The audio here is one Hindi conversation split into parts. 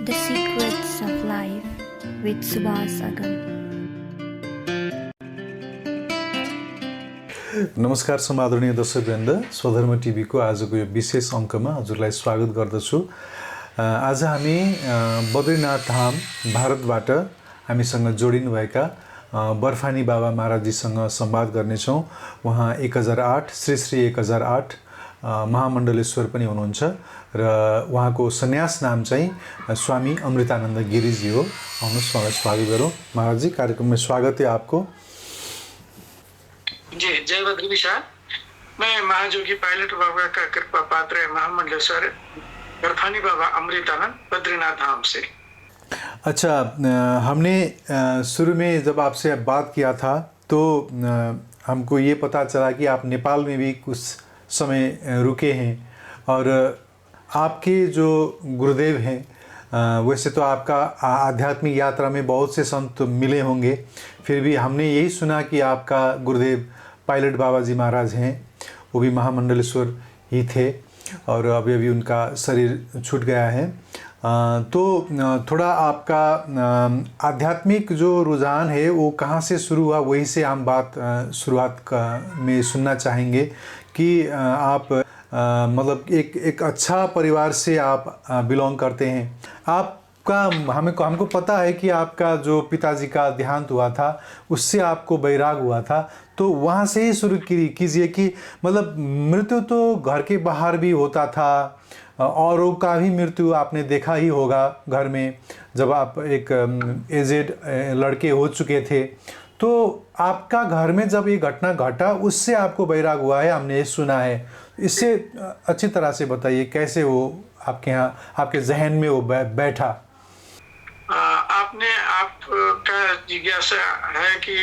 The Secrets of Life with Subhas Agam. नमस्कार समादरणीय दर्शकवृन्द, स्वधर्म टिभीको आजको यो विशेष अङ्कमा हजुरलाई स्वागत गर्दछु। आज हामी बद्रीनाथ धाम भारतबाट हामीसँग जोडिनुभएका बर्फानी बाबा महाराजजीसँग संवाद गर्नेछौँ। उहाँ 1008 श्री 1008 महामण्डलेश्वर पनि हुनुहुन्छ र उहाँको सन्यास नाम चाहिँ स्वामी अमृतानन्द गिरीजी हो। आउनुहोस् उहाँलाई स्वागत गरौँ। महाराज जी, कार्यक्रम में स्वागत है आपको। जी, जय बद्रीविशाल। मैं महाजोगी पायलट बाबा का कृपा पात्र महामंडलेश्वर बर्फानी बाबा अमृतानंद बद्रीनाथ धाम से। अच्छा, हमने शुरू में जब आपसे बात किया था तो हमको ये पता चला कि आप नेपाल में भी कुछ समय रुके हैं और आपके जो गुरुदेव हैं, वैसे तो आपका आध्यात्मिक यात्रा में बहुत से संत मिले होंगे, फिर भी हमने यही सुना कि आपका गुरुदेव पायलट बाबा जी महाराज हैं, वो भी महामंडलेश्वर ही थे और अभी अभी उनका शरीर छूट गया है। तो थोड़ा आपका आध्यात्मिक जो रुझान है वो कहाँ से शुरू हुआ, वहीं से हम बात शुरुआत में सुनना चाहेंगे कि आप मतलब एक अच्छा परिवार से आप बिलोंग करते हैं। आपका हमको पता है कि आपका जो पिताजी का देहांत हुआ था उससे आपको वैराग हुआ था, तो वहाँ से ही शुरू कीजिए कि मतलब मृत्यु तो घर के बाहर भी होता था, औरों का भी मृत्यु आपने देखा ही होगा घर में, जब आप एक एजेड लड़के हो चुके थे। तो आपका घर में जब ये घटना घटा उससे आपको वैराग हुआ है, हमने ये सुना है। इससे अच्छी तरह से बताइए कैसे वो आपके यहाँ आपके जहन में वो बैठा। आपका जिज्ञासा है कि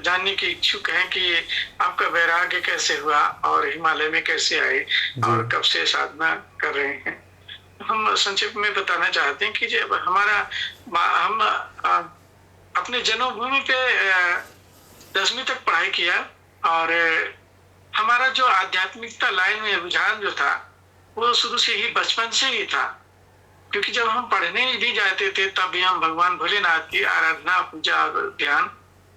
जानने की इच्छुक है कि आपका वैराग्य कैसे हुआ और हिमालय में कैसे आए और कब से साधना कर रहे हैं। हम संक्षिप्त में बताना चाहते हैं कि जब हम अपने जन्मभूमि पे 10वीं तक पढ़ाई किया और हमारा जो आध्यात्मिकता लाइन में रुझान जो था वो शुरू से ही बचपन से ही था, क्योंकि जब हम पढ़ने भी जाते थे तब भी हम भगवान भोलेनाथ की आराधना, पूजा और ध्यान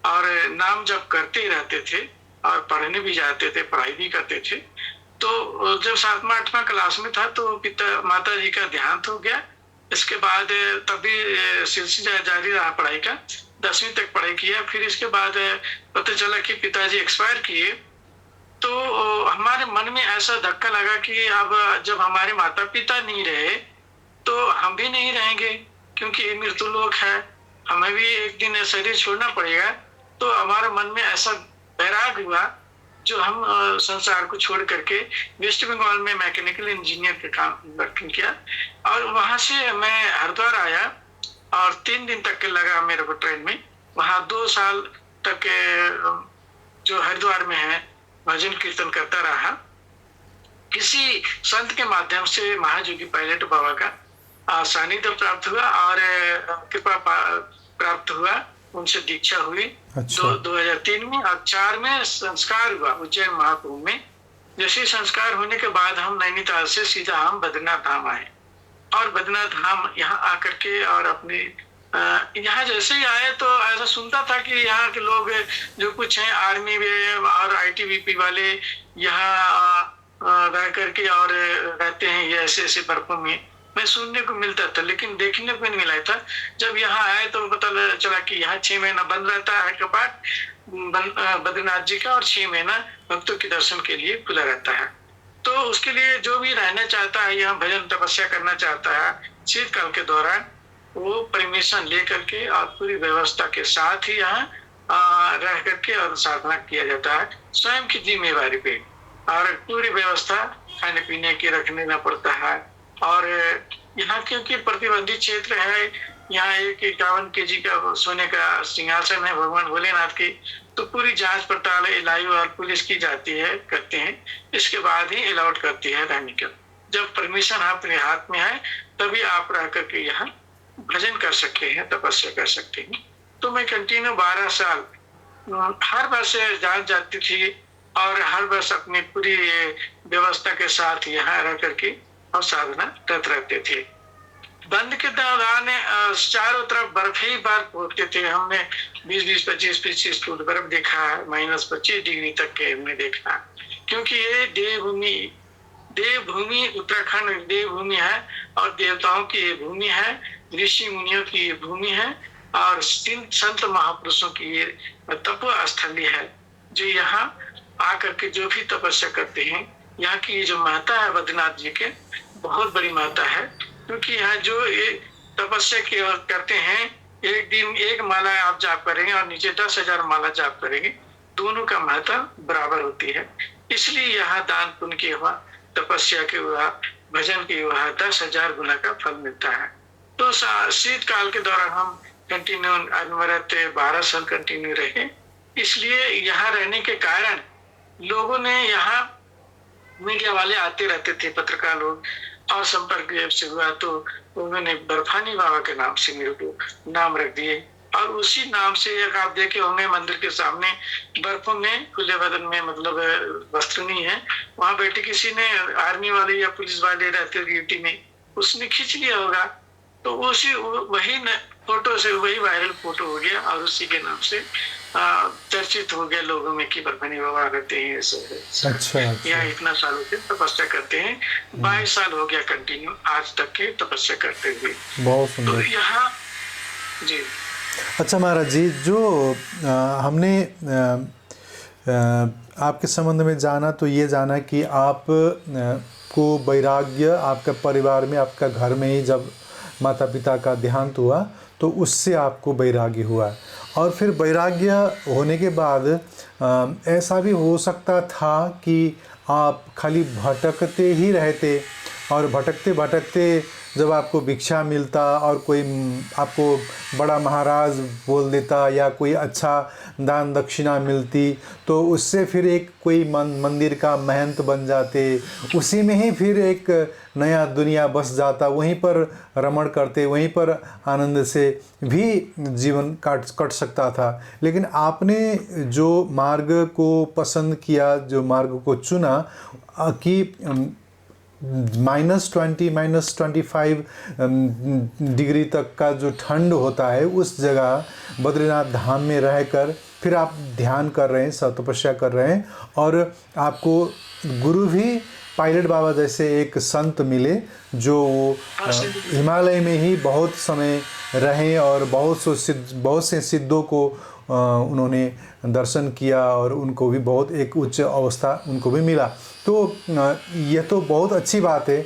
और नाम जप करते ही रहते थे और पढ़ने भी जाते थे, पढ़ाई भी करते थे। तो जब 7वां 8वां क्लास में था तो माता जी का देहांत हो गया। इसके बाद तभी सिलसिला जारी रहा पढ़ाई का, 10वीं तक पढ़ाई किया। फिर इसके बाद पता चला कि पिताजी एक्सपायर किए, तो हमारे मन में ऐसा धक्का लगा कि अब जब हमारे माता पिता नहीं रहे तो हम भी नहीं रहेंगे, क्योंकि मृत्यु लोक है, हमें भी एक दिन शरीर छोड़ना पड़ेगा। तो हमारे मन में ऐसा वैराग हुआ जो हम संसार को छोड़ करके वेस्ट बंगाल में मैकेनिकल इंजीनियर का काम किया और वहां से मैं हरिद्वार आया और 3 दिन तक के लगा मेरे को ट्रेन में। वहां 2 साल तक जो हरिद्वार में है भजन कीर्तन करता रहा। किसी संत के माध्यम से महाजोगी पायलट बाबा का सानिध्य प्राप्त हुआ और कृपा प्राप्त हुआ, उनसे दीक्षा हुई। अच्छा। 2003 में और 4 में संस्कार हुआ उज्जैन महाकुंभ में। जैसे संस्कार होने के बाद हम नैनीताल से सीधा हम बद्रीनाथ धाम आए और बद्रीनाथ धाम यहाँ आकर के और अपने यहाँ जैसे ही आए तो ऐसा सुनता था कि यहाँ के लोग जो कुछ हैं आर्मी में और ITBP वाले यहाँ रह करके और रहते हैं, ये ऐसे बर्फों में मैं सुनने को मिलता था, लेकिन देखने को नहीं मिला था। जब यहाँ आए तो पता चला कि यहाँ 6 महीना बंद रहता है कपाट बद्रीनाथ जी का और 6 महीना भक्तों के दर्शन के लिए खुला रहता है। तो उसके लिए जो भी रहना चाहता है, यहाँ भजन तपस्या करना चाहता है, शीतकाल के दौरान वो परमिशन ले करके और पूरी व्यवस्था के साथ ही यहाँ रह करके और साधना किया जाता है स्वयं की जिम्मेवारी पे। और पूरी व्यवस्था खाने पीने की रखने ना पड़ता है। और यहाँ क्योंकि प्रतिबंधित क्षेत्र है, यहाँ 51 kg का सोने का सिंहासन है भगवान भोलेनाथ की, तो पूरी जांच पड़ताल एलआईयू और पुलिस की जाती है, करते हैं। इसके बाद ही अलाउड करती है रहने का। जब परमिशन अपने हाथ में है तभी आप रह करके यहाँ भजन कर सकते हैं, तपस्या कर सकते हैं। तो मैं कंटिन्यू 12 साल हर वर्ष जांच जाती थी और हर वर्ष अपनी पूरी व्यवस्था के साथ यहाँ रह करके और साधना करते रहते थे। बंद के दौरान चारों तरफ बर्फ ही बर्फ होते थे। हमने 20-20, 25-25 फुट बर्फ देखा है, -25 डिग्री तक के हमने देखा है। क्योंकि ये देवभूमि उत्तराखंड देवभूमि है और देवताओं की ये भूमि है, ऋषि मुनियों की ये भूमि है और संत महापुरुषों की ये तप स्थली है, जो यहाँ आकर के जो भी तपस्या करते हैं। यहाँ की जो माता है बद्रीनाथ जी के, बहुत बड़ी माता है। क्योंकि यहाँ जो ये तपस्या करते हैं, एक दिन एक माला आप जाप करेंगे और नीचे 10,000 माला जाप करेंगे, दोनों का महत्व बराबर होती है। इसलिए यहाँ दान पुण्य के हुआ, तपस्या के हुआ, भजन के हुआ 10,000 गुना का फल मिलता है। तो शीतकाल के दौरान हम कंटिन्यू अनवरत 12 साल कंटिन्यू रहे। इसलिए यहाँ रहने के कारण लोगों ने, यहाँ मीडिया वाले आते रहते थे, पत्रकार लोग, और संपर्क जब से हुआ तो उन्होंने बर्फानी बाबा के नाम से मेरे को नाम रख दिए। और उसी नाम से एक आप देखे होंगे मंदिर के सामने बर्फों में खुले बदन में, मतलब वस्त्र नहीं है, वहां बैठे किसी ने, आर्मी वाले या पुलिस वाले रहते ड्यूटी में, उसने खींच लिया होगा। तो उसी वही फोटो से वही वायरल फोटो हो गया और उसी के नाम से चर्चित हो गया लोगों में कि बर्फानी बाबा रहते हैं। अच्छा। यहाँ इतना सालों से तपस्या करते हैं, 22 साल हो गया कंटिन्यू आज तक के तपस्या करते हुए। बहुत सुंदर। तो यहाँ जी। अच्छा महाराज जी, जो हमने आपके संबंध में जाना तो ये जाना कि आप को वैराग्य आपका परिवार में, आपका घर में ही जब माता पिता का देहांत हुआ तो उससे आपको वैराग्य हुआ। और फिर वैराग्य होने के बाद ऐसा भी हो सकता था कि आप खाली भटकते ही रहते और भटकते भटकते जब आपको भिक्षा मिलता और कोई आपको बड़ा महाराज बोल देता या कोई अच्छा दान दक्षिणा मिलती तो उससे फिर एक कोई मंदिर का महंत बन जाते, उसी में ही फिर एक नया दुनिया बस जाता, वहीं पर रमण करते, वहीं पर आनंद से भी जीवन कट सकता था। लेकिन आपने जो मार्ग को पसंद किया, जो मार्ग को चुना कि -20 -25 डिग्री तक का जो ठंड होता है उस जगह बद्रीनाथ धाम में रहकर फिर आप ध्यान कर रहे हैं, तपस्या कर रहे हैं और आपको गुरु भी पायलट बाबा जैसे एक संत मिले जो हिमालय में ही बहुत समय रहे और बहुत से सिद्धों को उन्होंने दर्शन किया और उनको भी बहुत एक उच्च अवस्था उनको भी मिला। तो यह तो बहुत अच्छी बात है।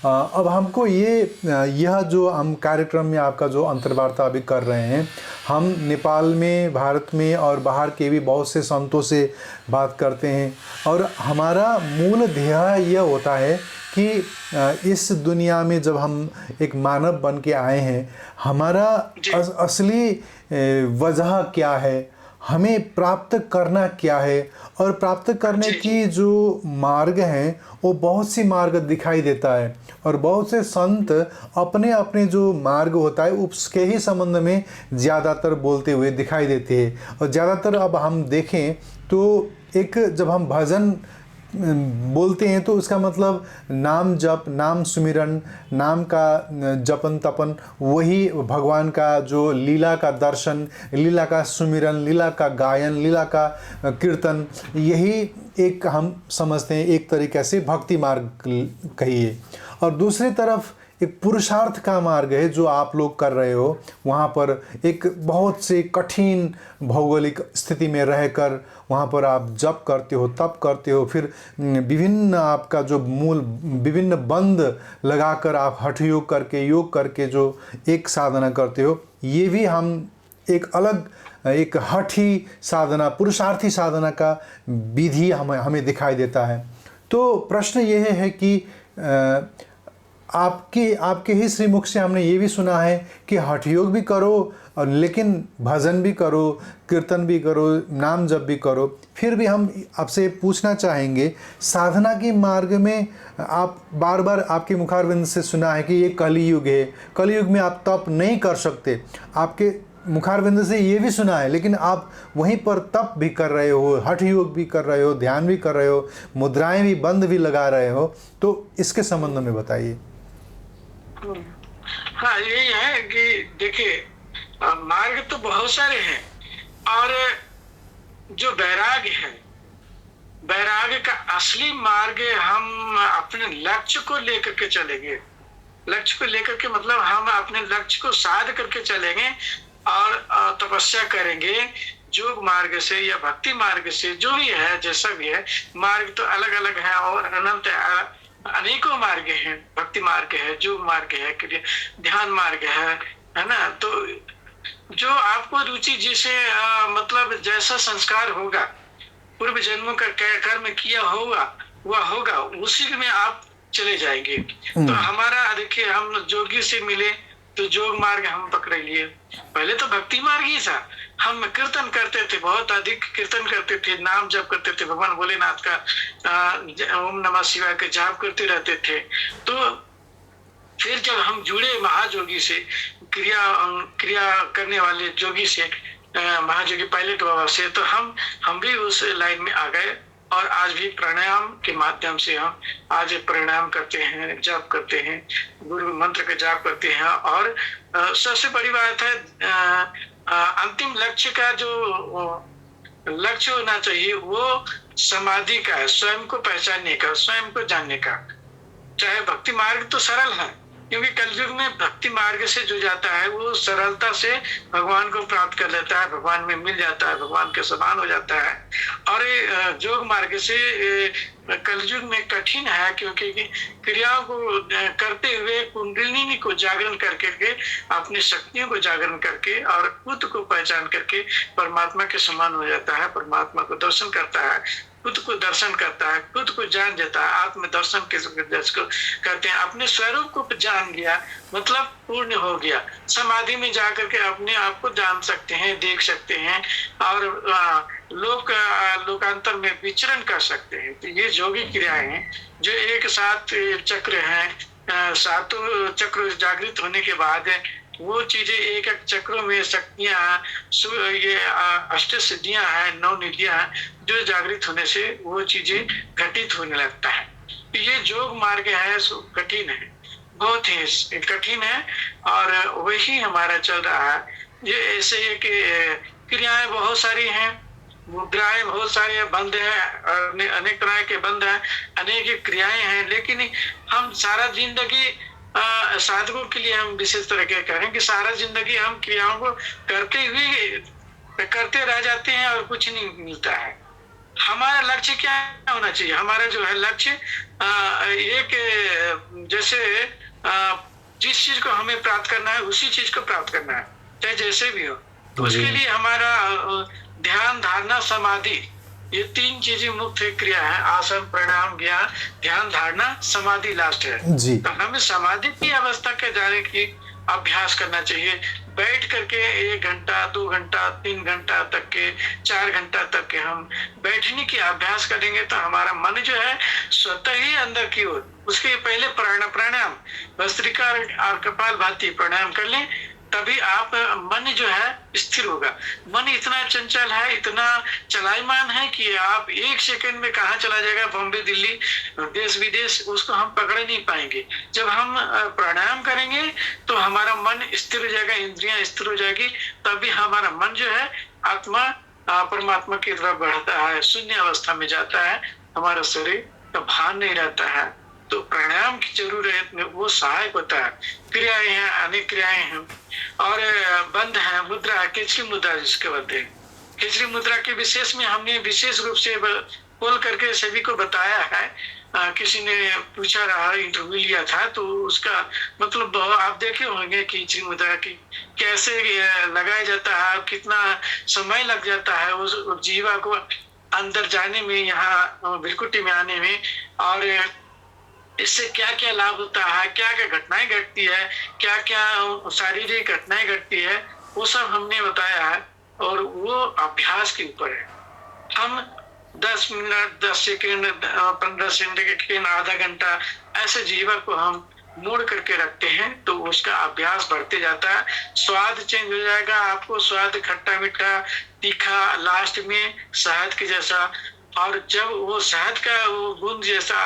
अब हमको यह जो हम कार्यक्रम में आपका जो अंतर्वार्ता अभी कर रहे हैं, हम नेपाल में, भारत में और बाहर के भी बहुत से संतों से बात करते हैं और हमारा मूल ध्येय यह होता है कि इस दुनिया में जब हम एक मानव बन के आए हैं, हमारा असली वजह क्या है, हमें प्राप्त करना क्या है और प्राप्त करने की जो मार्ग हैं वो बहुत सी मार्ग दिखाई देता है और बहुत से संत अपने अपने जो मार्ग होता है उसके ही संबंध में ज़्यादातर बोलते हुए दिखाई देते हैं। और ज़्यादातर अब हम देखें तो एक जब हम भजन बोलते हैं तो उसका मतलब नाम जप, नाम सुमिरन, नाम का जपन तपन, वही भगवान का जो लीला का दर्शन, लीला का सुमिरन, लीला का गायन, लीला का कीर्तन, यही एक हम समझते हैं एक तरीक़े से भक्ति मार्ग कहिए। और दूसरी तरफ एक पुरुषार्थ का मार्ग है जो आप लोग कर रहे हो। वहाँ पर एक बहुत से कठिन भौगोलिक स्थिति में रहकर वहाँ पर आप जप करते हो, तप करते हो, फिर विभिन्न आपका जो मूल विभिन्न बंद लगाकर आप हठ योग करके, योग करके जो एक साधना करते हो, ये भी हम एक अलग एक हठी साधना, पुरुषार्थी साधना का विधि हमें दिखाई देता है। तो प्रश्न यह है कि आपके ही श्रीमुख से हमने ये भी सुना है कि हठ योग भी करो और लेकिन भजन भी करो, कीर्तन भी करो, नाम जप भी करो। फिर भी हम आपसे पूछना चाहेंगे, साधना की मार्ग में आप बार बार आपके मुखारविंद से सुना है कि ये कलियुग है, कलियुग में आप तप नहीं कर सकते। आपके मुखारविंद से ये भी सुना है, लेकिन आप वहीं पर तप भी कर रहे हो, हठ योग भी कर रहे हो, ध्यान भी कर रहे हो, मुद्राएं भी बंद भी लगा रहे हो। तो इसके संबंध में बताइए। हाँ, यही है कि देखिए, मार्ग तो बहुत सारे हैं, और जो वैराग्य है, वैराग्य का असली मार्ग हम अपने लक्ष्य को लेकर के चलेंगे। लक्ष्य को लेकर के मतलब हम अपने लक्ष्य को साध करके चलेंगे, और तपस्या करेंगे। योग मार्ग से या भक्ति मार्ग से, जो भी है, जैसा भी है, मार्ग तो अलग अलग है और अनंत अनेकों मार्ग हैं। भक्ति मार्ग है, योग मार्ग है, ध्यान मार्ग है ना। तो जो आपको रुचि, जिसे मतलब जैसा संस्कार होगा, पूर्व जन्मों का कर्म किया होगा, वह होगा, उसी में आप चले जाएंगे। तो हमारा देखिए, हम जोगी से मिले तो जोग मार्ग हम पकड़ लिए। पहले तो भक्ति मार्ग ही था, हम कीर्तन करते थे, बहुत अधिक कीर्तन करते थे, नाम जप करते थे, भगवान भोलेनाथ का ओम नमः शिवाय का जाप करते रहते थे। तो फिर जब हम जुड़े महाजोगी से, क्रिया करने वाले जोगी से, महाजोगी पायलट बाबा से, तो हम भी उस लाइन में आ गए। और आज भी प्राणायाम के माध्यम से हम आज प्राणायाम करते हैं, जाप करते हैं, गुरु मंत्र का जाप करते हैं। और सबसे बड़ी बात है, अंतिम लक्ष्य का जो लक्ष्य होना चाहिए, वो समाधि का है, स्वयं को पहचानने का, स्वयं को जानने का। चाहे भक्ति मार्ग तो सरल है, क्योंकि कलयुग में भक्ति मार्ग से जो जाता है वो सरलता से भगवान को प्राप्त कर लेता है, भगवान में मिल जाता है, भगवान के समान हो जाता है। और योग मार्ग से कलयुग में कठिन है, क्योंकि क्रियाओं को करते हुए कुंडलिनी को जागरण करके, अपनी शक्तियों को जागरण करके और खुद को पहचान करके परमात्मा के समान हो जाता है, परमात्मा को दर्शन करता है, खुद को दर्शन करता है, खुद को जान देता है। आत्म दर्शन को करते हैं, अपने स्वरूप को जान लिया मतलब पूर्ण हो गया। समाधि में जाकर के अपने आप को जान सकते हैं, देख सकते हैं, और लोकांतर में विचरण कर सकते हैं। तो ये योगी क्रियाएं हैं, जो एक साथ चक्र हैं, सातों चक्र जागृत होने के बाद वो चीजें एक एक चक्रों में शक्तियां, ये अष्ट सिद्धियां हैं, 9 निधियां हैं, जो जागृत होने से वो चीजें घटित होने लगता है। ये योग मार्ग है, सो कठिन है, बहुत ही कठिन है, और वही हमारा चल रहा है। ये ऐसे है कि क्रियाएं बहुत सारी हैं, मुद्राएं बहुत सारे बंद हैं, अनेक तरह के बंद हैं, अनेक क्रियाएं हैं, लेकिन हम सारा जिंदगी साधकों के लिए हम विशेष तरह के कहें कि सारा जिंदगी हम क्रियाओं को करते रह जाते हैं और कुछ नहीं मिलता है। हमारा लक्ष्य क्या होना चाहिए? हमारा जो है लक्ष्य एक जैसे जिस चीज को हमें प्राप्त करना है उसी चीज को प्राप्त करना है, चाहे जैसे भी हो। तो उसके लिए हमारा ध्यान, धारणा, समाधि, ये 3 चीजें मुख्य क्रिया है। आसन, प्राणायाम, ध्यान, धारणा, समाधि लास्ट है जी। तो हमें समाधि की अवस्था के जाने की अभ्यास करना चाहिए। बैठ करके 1 घंटा, 2 घंटा, 3 घंटा तक के, 4 घंटा तक के हम बैठने की अभ्यास करेंगे तो हमारा मन जो है स्वतः ही अंदर की ओर, उसके पहले प्राणायाम, भस्त्रिका और कपालभाति प्राणायाम कर लें, तभी आप मन जो है स्थिर होगा। मन इतना चंचल है, इतना चलायमान है कि आप 1 सेकंड में कहाँ चला जाएगा, बॉम्बे, दिल्ली, देश विदेश, उसको हम पकड़ नहीं पाएंगे। जब हम प्राणायाम करेंगे तो हमारा मन स्थिर हो जाएगा, इंद्रियां स्थिर हो जाएगी, तभी हमारा मन जो है आत्मा परमात्मा की तरफ बढ़ता है, शून्य अवस्था में जाता है, हमारा शरीर का भान नहीं रहता है। तो प्राणायाम की जरूरत में वो सहायक होता है। क्रियाएं हैं, अनेक क्रियाएं हैं, और बंध है, मुद्रा, केचरी मुद्रा जिसके बोलते हैं। केचरी मुद्रा के विशेष में हमने विशेष रूप से खोल करके सभी को बताया है। किसी ने पूछा रहा, इंटरव्यू लिया था, तो उसका मतलब आप देखे होंगे कि केचरी मुद्रा की कैसे लगाया जाता है, कितना समय लग जाता है उस जीवा को अंदर जाने में, यहाँ बिरकुटी में आने में, और इससे क्या क्या लाभ होता है, क्या क्या घटनाएं घटती है, क्या क्या शारीरिक घटनाएं घटती है, वो सब हमने बताया है। और वो अभ्यास के ऊपर है। हम 10 मिनट, 10 सेकेंड, 15 सेकेंड, आधा घंटा ऐसे जीवन को हम मोड़ करके रखते हैं तो उसका अभ्यास बढ़ते जाता है। स्वाद चेंज हो जाएगा, आपको स्वाद खट्टा मीठा तीखा, लास्ट में शहद के जैसा, और जब वो शहद का वो बूंद जैसा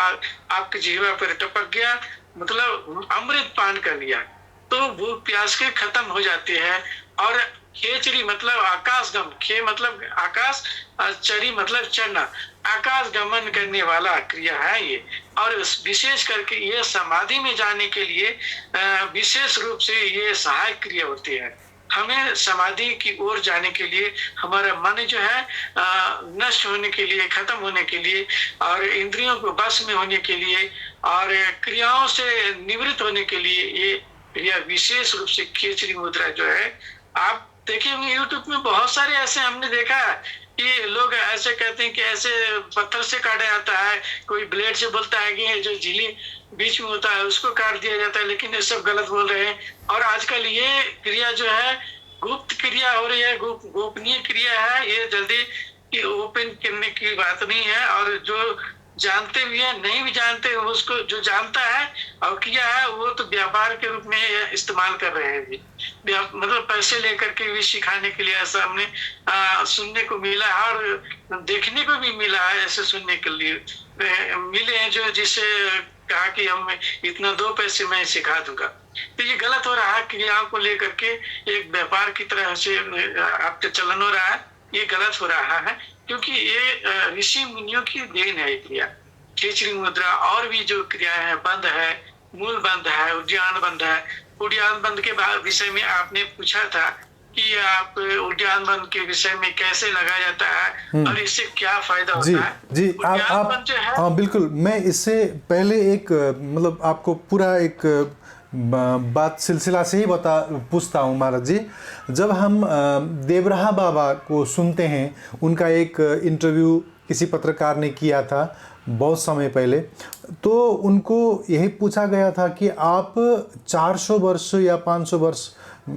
आपके जीवा पर टपक गया, मतलब अमृत पान कर लिया, तो भूख प्यास के खत्म हो जाती है। और खेचरी मतलब आकाशगम, खे मतलब आकाश, चरी मतलब चढ़ना, आकाश गमन करने वाला क्रिया है ये। और विशेष करके ये समाधि में जाने के लिए विशेष रूप से ये सहायक क्रिया होती है। हमें समाधि की ओर जाने के लिए, हमारा मन जो है नष्ट होने के लिए, खत्म होने के लिए, और इंद्रियों को बस में होने के लिए, और क्रियाओं से निवृत्त होने के लिए ये क्रिया विशेष रूप से खेचरी मुद्रा जो है। आप देखिए यूट्यूब में बहुत सारे ऐसे हमने देखा है कि लोग ऐसे कहते हैं कि ऐसे पत्थर से काटा जाता है, कोई ब्लेड से बोलता है कि जो झिल्ली बीच में होता है उसको काट दिया जाता है, लेकिन ये सब गलत बोल रहे हैं। और आजकल ये क्रिया जो है गुप्त क्रिया हो रही है, गोपनीय क्रिया है, ये जल्दी ओपन करने की बात नहीं है। और जो जानते भी है, नहीं भी जानते, उसको जो जानता है और किया है वो तो व्यापार के रूप में इस्तेमाल कर रहे हैं जी। मतलब पैसे लेकर के भी सिखाने के लिए ऐसा हमने सुनने को मिला है, और देखने को भी मिला है। ऐसे सुनने के लिए मिले हैं जो जिससे कहा कि हम इतना दो पैसे मैं सिखा दूंगा। तो ये गलत हो रहा है, क्रियाओं को लेकर के एक व्यापार की तरह से आपका चलन हो रहा है। ये गलत हो रहा है, क्योंकि ये ऋषि मुनियों की देन है क्रिया। खेचरी मुद्रा और भी जो क्रिया है, बंध है, मूल बंध है, उद्यान बंध है। उद्यान बंध के विषय में आपने पूछा था कि आप उद्यान बंध के विषय में कैसे लगाया जाता है और इससे क्या फायदा होता है। जी उद्यान बंध जो है, हाँ बिल्कुल। मैं इससे पहले एक मतलब आपको पूरा एक बात सिलसिला से ही पूछता हूँ महाराज जी। जब हम देवराहा बाबा को सुनते हैं, उनका एक इंटरव्यू किसी पत्रकार ने किया था बहुत समय पहले, तो उनको यही पूछा गया था कि आप 400 वर्ष या 500 वर्ष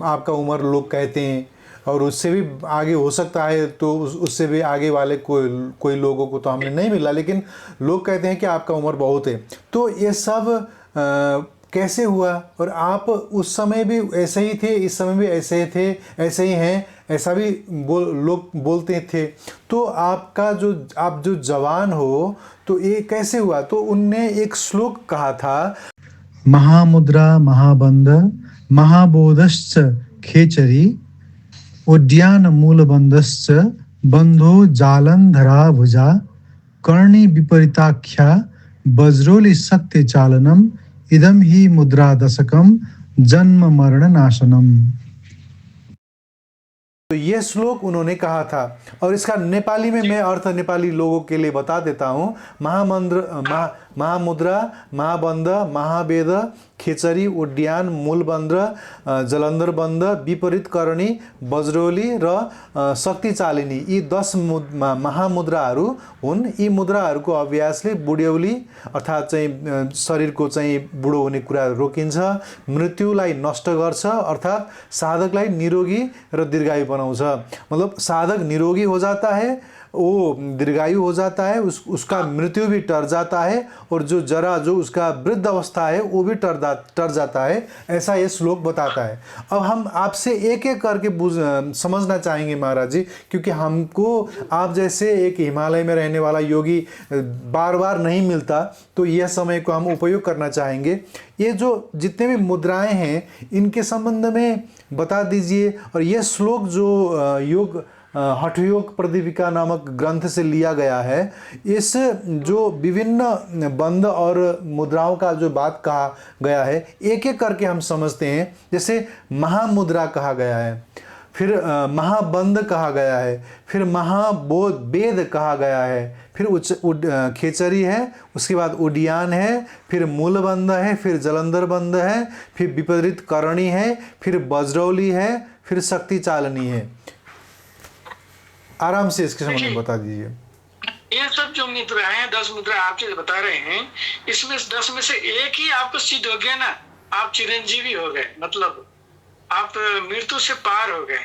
आपका उम्र लोग कहते हैं, और उससे भी आगे हो सकता है, तो उससे भी आगे वाले कोई लोगों को तो हमने नहीं मिला, लेकिन लोग कहते हैं कि आपका उम्र बहुत है। तो ये सब कैसे हुआ? और आप उस समय भी ऐसे ही थे, इस समय भी ऐसे ही थे, ऐसे ही हैं, ऐसा भी लोग बोलते थे। तो आपका आप जो जवान हो, तो ये कैसे हुआ? तो उनने एक श्लोक कहा था, महामुद्रा महाबंध महाबोधश्च खेचरी उद्यान मूलबंधश्च बंधो जालंधरा भुजा कर्णी विपरीताख्या वज्रोली सत्य चालनम इदम ही मुद्रा दशकम जन्म मरण नाशनम। तो ये श्लोक उन्होंने कहा था, और इसका नेपाली में मैं अर्थ नेपाली लोगों के लिए बता देता हूँ। महामुद्रा महाबंध महावेद खेचरी उद्यान मूलबंध जलंधर बंध विपरीत करणी वज्रोली र शक्ति चालिनी, यी 10 महामुद्राहरू हुन्। यी मुद्राहरूको अभ्यासले बुढ्यौली अर्थात् चाहिँ शरीरको चाहिँ बुढो हुने कुरा रोकिन्छ, मृत्युलाई नष्ट गर्छ, अर्थात् साधकलाई निरोगी र दीर्घायु बनाउँछ। मतलब साधक निरोगी हो जाता है, वो दीर्घायु हो जाता है, उसका मृत्यु भी टर जाता है, और जो जरा जो उसका वृद्ध अवस्था है वो भी टर जाता है। ऐसा ये श्लोक बताता है। अब हम आपसे एक एक करके समझना चाहेंगे महाराज जी, क्योंकि हमको आप जैसे एक हिमालय में रहने वाला योगी बार बार नहीं मिलता, तो यह समय को हम उपयोग करना चाहेंगे। ये जो जितने भी मुद्राएं हैं इनके संबंध में बता दीजिए। और यह श्लोक जो योग हठयोग प्रदीपिका नामक ग्रंथ से लिया गया है, इस जो विभिन्न बंध और मुद्राओं का जो बात कहा गया है, एक एक करके हम समझते हैं। जैसे महामुद्रा कहा गया है, फिर महाबंध कहा गया है, फिर महावेद कहा गया है, फिर खेचरी है, उसके बाद उड्यान है, फिर मूलबंध है, फिर जलंधर बंध है, फिर विपरीत करणी है, फिर वज्रौली है, फिर शक्ति चालनी है। आराम से इसके संबंध में बता दीजिए। ये सब जो मुद्राएं हैं, 10 मुद्रा आप जो बता रहे हैं, इसमें 10 में से एक ही आपको सिद्ध हो गया ना, आप चिरंजीवी हो गए, मतलब आप मृत्यु से पार हो गए।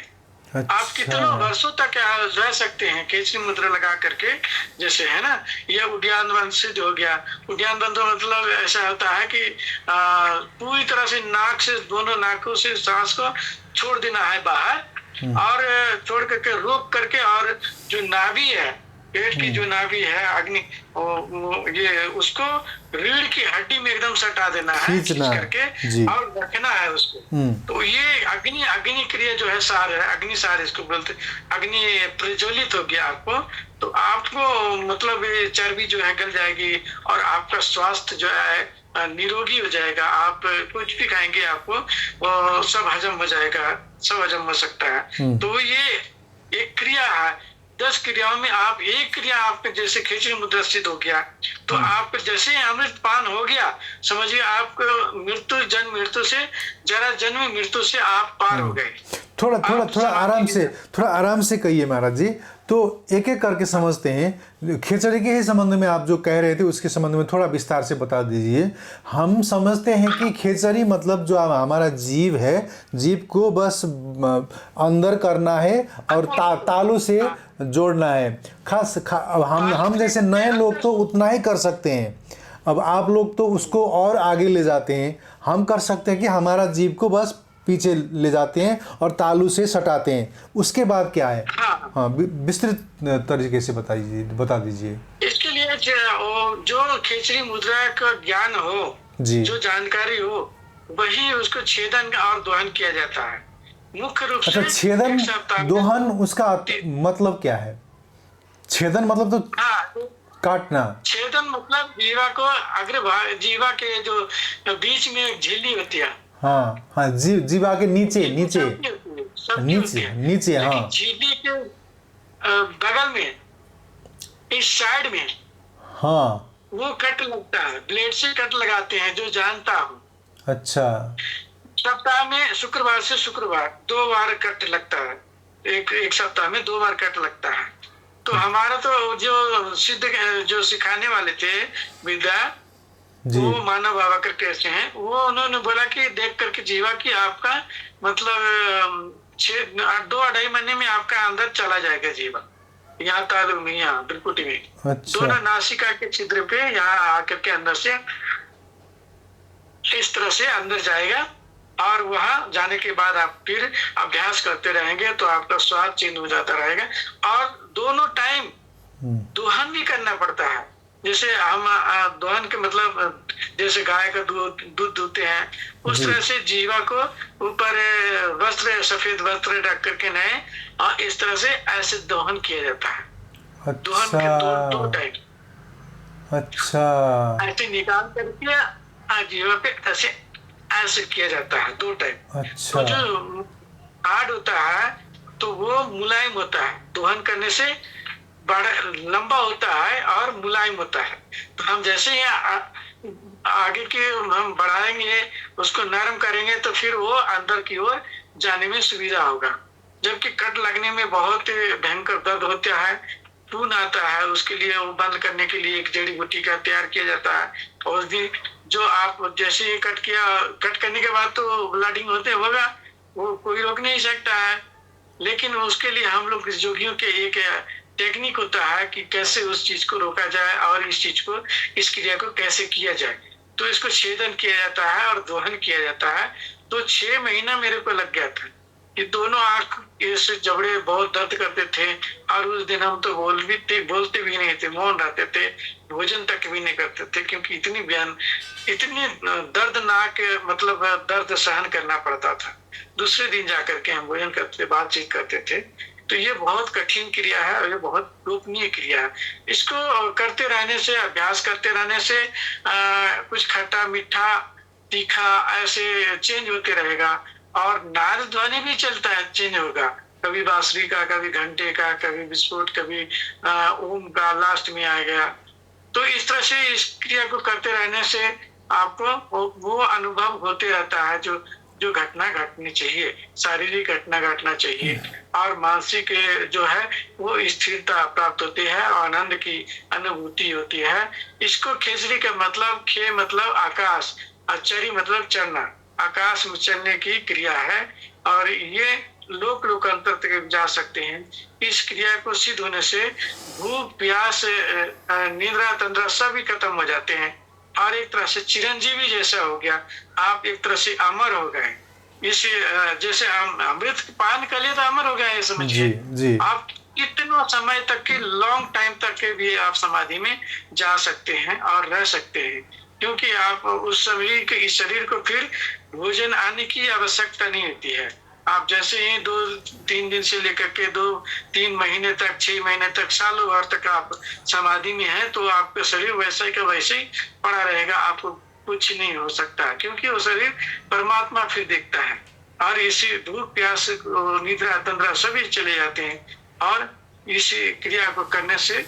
अच्छा। आप कितनों वर्षों तक रह सकते हैं खेचरी मुद्रा लगा करके, जैसे है ना। यह उद्यान बंध सिद्ध हो गया। उद्यान बंध मतलब ऐसा होता है कि पूरी तरह से नाक से, दोनों नाकों से सांस को छोड़ देना है बाहर, और छोड़ करके रोक करके, और जो नाभि है पेट की जो नाभि है अग्नि, ये उसको रीढ़ की हड्डी में एकदम सटा देना है, खींच खींचना करके जी। और रखना है उसको। तो ये अग्नि अग्नि क्रिया जो है सार है, अग्नि सार इसको बोलते। अग्नि प्रज्वलित हो गया आपको, तो आपको मतलब ये चर्बी जो है गल जाएगी और आपका स्वास्थ्य जो है निरोगी हो जाएगा। आप कुछ भी खाएंगे आपको वो सब हजम हो जाएगा, सब हजम हो सकता है। तो ये एक क्रिया है। 10 क्रियाओं में आप एक क्रिया आपके जैसे खिचड़ी मुद्रा सिद्ध हो गया, तो आप जैसे अमृत पान हो गया, समझिए आपको मृत्यु जन्म मृत्यु से, जरा जन्म मृत्यु से आप पार हो गए। थोड़ा आराम से कहिए महाराज जी, तो एक एक करके समझते हैं। खिचड़ी के ही संबंध में आप जो कह रहे थे उसके संबंध में थोड़ा विस्तार से बता दीजिए। हम समझते हैं कि खिचड़ी मतलब जो हमारा जीव है, जीव को बस अंदर करना है और तालू से जोड़ना है। अब हम जैसे नए लोग तो उतना ही कर सकते हैं। अब आप लोग तो उसको और आगे ले जाते हैं। हम कर सकते हैं कि हमारा जीव को बस पीछे ले जाते हैं और तालू से सटाते हैं। उसके बाद क्या है? हाँ, विस्तृत तरीके से बता दीजिए। इसके लिए जो खिचड़ी मुद्रा का ज्ञान हो जी, जो जानकारी हो, वही उसको छेदन और दोहन किया जाता है मुख्य रूप से। छेदन दोहन उसका मतलब क्या है? छेदन मतलब तो काटना। छेदन मतलब जीवा को अग्रभाग, जीवा के जो बीच में एक झिल्ली होती है। हाँ, जीवा के नीचे नीचे हाँ, झिल्ली के बगल में, इस साइड में, हाँ, वो कट लगता है, ब्लेड से कट लगाते हैं, जो जानता हूँ। अच्छा। सप्ताह में शुक्रवार से शुक्रवार 2 बार कट लगता है, एक सप्ताह में 2 बार कट लगता है। तो हमारा तो जो सिद्ध जो सिखाने वाले थे विद्या, वो मानव बाबा करके ऐसे हैं, वो उन्होंने बोला कि देख करके जीवा की आपका मतलब 2-2.5 महीने में आपका अंदर चला जाएगा जीवा, यहाँ तालु में, यहाँ बिरकुटी में। अच्छा। दोनों नासिका के छिद्र पे यहाँ आकर के अंदर से इस तरह से अंदर जाएगा, और वहां जाने के बाद आप फिर अभ्यास करते रहेंगे तो आपका स्वाद चेंज हो जाता रहेगा। और दोनों टाइम दोहन भी करना पड़ता है। जैसे हम दोहन के मतलब जैसे गाय का दूध दूधते हैं, उस तरह से जीवा को ऊपर वस्त्र, सफेद वस्त्र ढक करके नए, और इस तरह से ऐसे दोहन किया जाता है। अच्छा। दोहन के दो टाइम। अच्छा। ऐसे निकाल करके जीवा पे ऐसे किया जाता है 2 टाइम। अच्छा। तो जो हार्ड होता है तो वो मुलायम होता है, दोहन करने से बड़ा लंबा होता है और मुलायम होता है। तो हम जैसे ही आगे के हम बढ़ाएंगे, उसको नरम करेंगे, तो फिर वो अंदर की ओर जाने में सुविधा होगा। जबकि कट लगने में बहुत भयंकर दर्द होता है, खून आता है, उसके लिए वो बंद करने के लिए एक जड़ी बूटी का तैयार किया जाता है। और भी जो आप जैसे ही कट करने के बाद तो ब्लडिंग होते होगा, वो कोई रोक नहीं सकता है। लेकिन उसके लिए हम लोग जोगियों के एक टेक्निक होता है कि कैसे उस चीज को रोका जाए और इस चीज को, इस क्रिया को कैसे किया जाए। तो इसको छेदन किया जाता है और दोहन किया जाता है। तो 6 महीना मेरे को लग गया था कि दोनों आंख ऐसे जबड़े बहुत दर्द करते थे, और उस दिन हम तो बोलते भी नहीं थे, मौन रहते थे, भोजन तक भी नहीं करते थे, क्योंकि इतनी दर्दनाक मतलब दर्द सहन करना पड़ता था। दूसरे दिन जाकर के हम भोजन करते, बातचीत करते थे। तो ये बहुत कठिन क्रिया है और ये बहुत गोपनीय क्रिया है। इसको करते रहने से, अभ्यास करते रहने से कुछ खट्टा मीठा तीखा ऐसे चेंज होते रहेगा, और नाद ध्वनि भी चलता है, चेंज होगा, कभी बांसुरी का, कभी घंटे का, कभी विस्फोट, कभी ओम का लास्ट में आ गया। तो इस तरह से इस क्रिया को करते रहने से आपको वो अनुभव होते रहता है जो घटना घटनी चाहिए, शारीरिक घटना घटना चाहिए, और मानसिक जो है वो स्थिरता प्राप्त होती है, आनंद की अनुभूति होती है। इसको खिचड़ी का मतलब, खे मतलब आकाश, चरी मतलब चलना, आकाश में चलने की क्रिया है, और ये लोकांतर तक जा सकते हैं। इस क्रिया को सिद्ध होने से भूख प्यास निद्रा तंद्रा सभी खत्म हो जाते हैं, और एक तरह से चिरंजीवी जैसा हो गया, आप एक तरह से अमर हो गए। इस जैसे अमृत पान कर लिए तो अमर हो गए, समझिए। आप कितना समय तक के, लॉन्ग टाइम तक के भी आप समाधि में जा सकते हैं और रह सकते हैं, क्योंकि आप उस इस शरीर को फिर भोजन आने की आवश्यकता नहीं होती है। आप जैसे ही 2-3 दिन से लेकर के 2-3 महीने तक, 6 महीने तक, सालों भर तक आप समाधि में हैं, तो आपका शरीर वैसे का वैसे ही पड़ा रहेगा, आपको कुछ नहीं हो सकता, क्योंकि वो शरीर परमात्मा फिर देखता है। और इसी भूख प्यास निद्रा तंद्रा सभी चले जाते हैं, और इसी क्रिया को करने से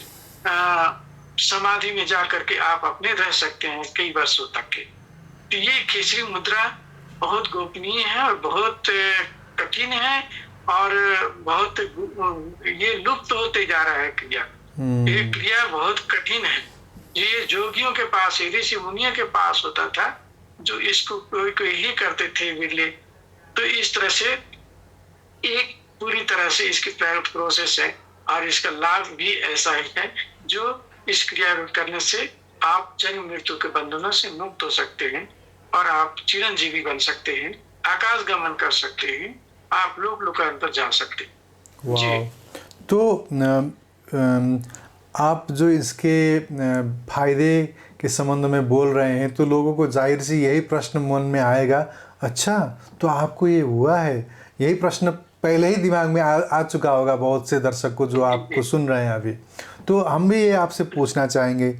समाधि में जा करके आप अपने रह सकते हैं कई वर्षों तक के। तो ये खेचरी मुद्रा बहुत गोपनीय है और बहुत कठिन है, और बहुत ये लुप्त होते जा रहा है क्रिया। ये क्रिया बहुत कठिन है, ये जोगियों के पास, ऋषि मुनियों के पास होता था, जो इसको कोई ही करते थे विरले। तो इस तरह से एक पूरी तरह से इसकी प्रोसेस है, और इसका लाभ भी ऐसा ही है, जो इस क्रिया को करने से आप जन्म मृत्यु के बंधनों से मुक्त हो सकते हैं, और आप चिरंजीवी बन सकते हैं, आकाश गमन कर सकते हैं, आप लोक लोकांतर जा सकते हैं। वाह। तो आप जो इसके फायदे के संबंध में बोल रहे हैं, तो लोगों को जाहिर सी यही प्रश्न मन में आएगा, अच्छा तो आपको ये हुआ है? यही प्रश्न पहले ही दिमाग में आ चुका होगा बहुत से दर्शक को जो आपको सुन रहे हैं अभी। तो हम भी ये आपसे पूछना चाहेंगे,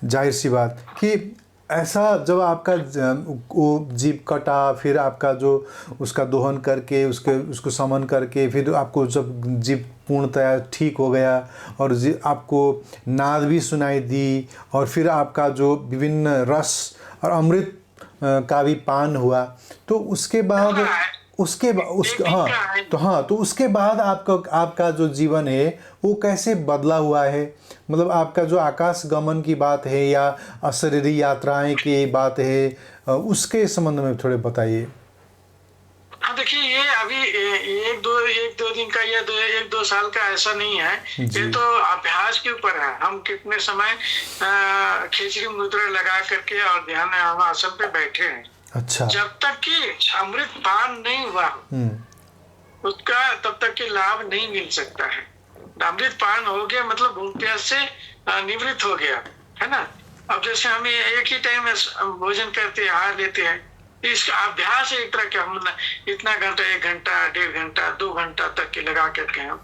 जाहिर सी बात, कि ऐसा जब आपका वो जीव कटा, फिर आपका जो उसका दोहन करके उसको समन करके, फिर आपको जब जीव पूर्णतया ठीक हो गया और आपको नाद भी सुनाई दी, और फिर आपका जो विभिन्न रस और अमृत का भी पान हुआ, तो उसके बाद तो उसके बाद आपका जो जीवन है वो कैसे बदला हुआ है? मतलब आपका जो आकाश गमन की बात है या अशरीरी यात्राएं की बात है, उसके संबंध में थोड़े बताइए। हाँ, देखिए, ये अभी एक दो दिन का या 1-2 साल का ऐसा नहीं है, ये तो अभ्यास के ऊपर है। हम कितने समय खेचरी मुद्रा लगा करके और ध्यान हम आसन पे बैठे हैं। अच्छा। जब तक कि अमृत पान नहीं हुआ उसका, तब तक के लाभ नहीं मिल सकता है। अमृत पान हो गया मतलब भूख प्यास से निवृत्त हो गया, है ना। अब जैसे हम एक ही टाइम में भोजन करते हैं, आहार लेते हैं, इसका अभ्यास है एक तरह का। हम इतना घंटा, 1 घंटा, 1.5 घंटा, 2 घंटा तक के लगा करके हम,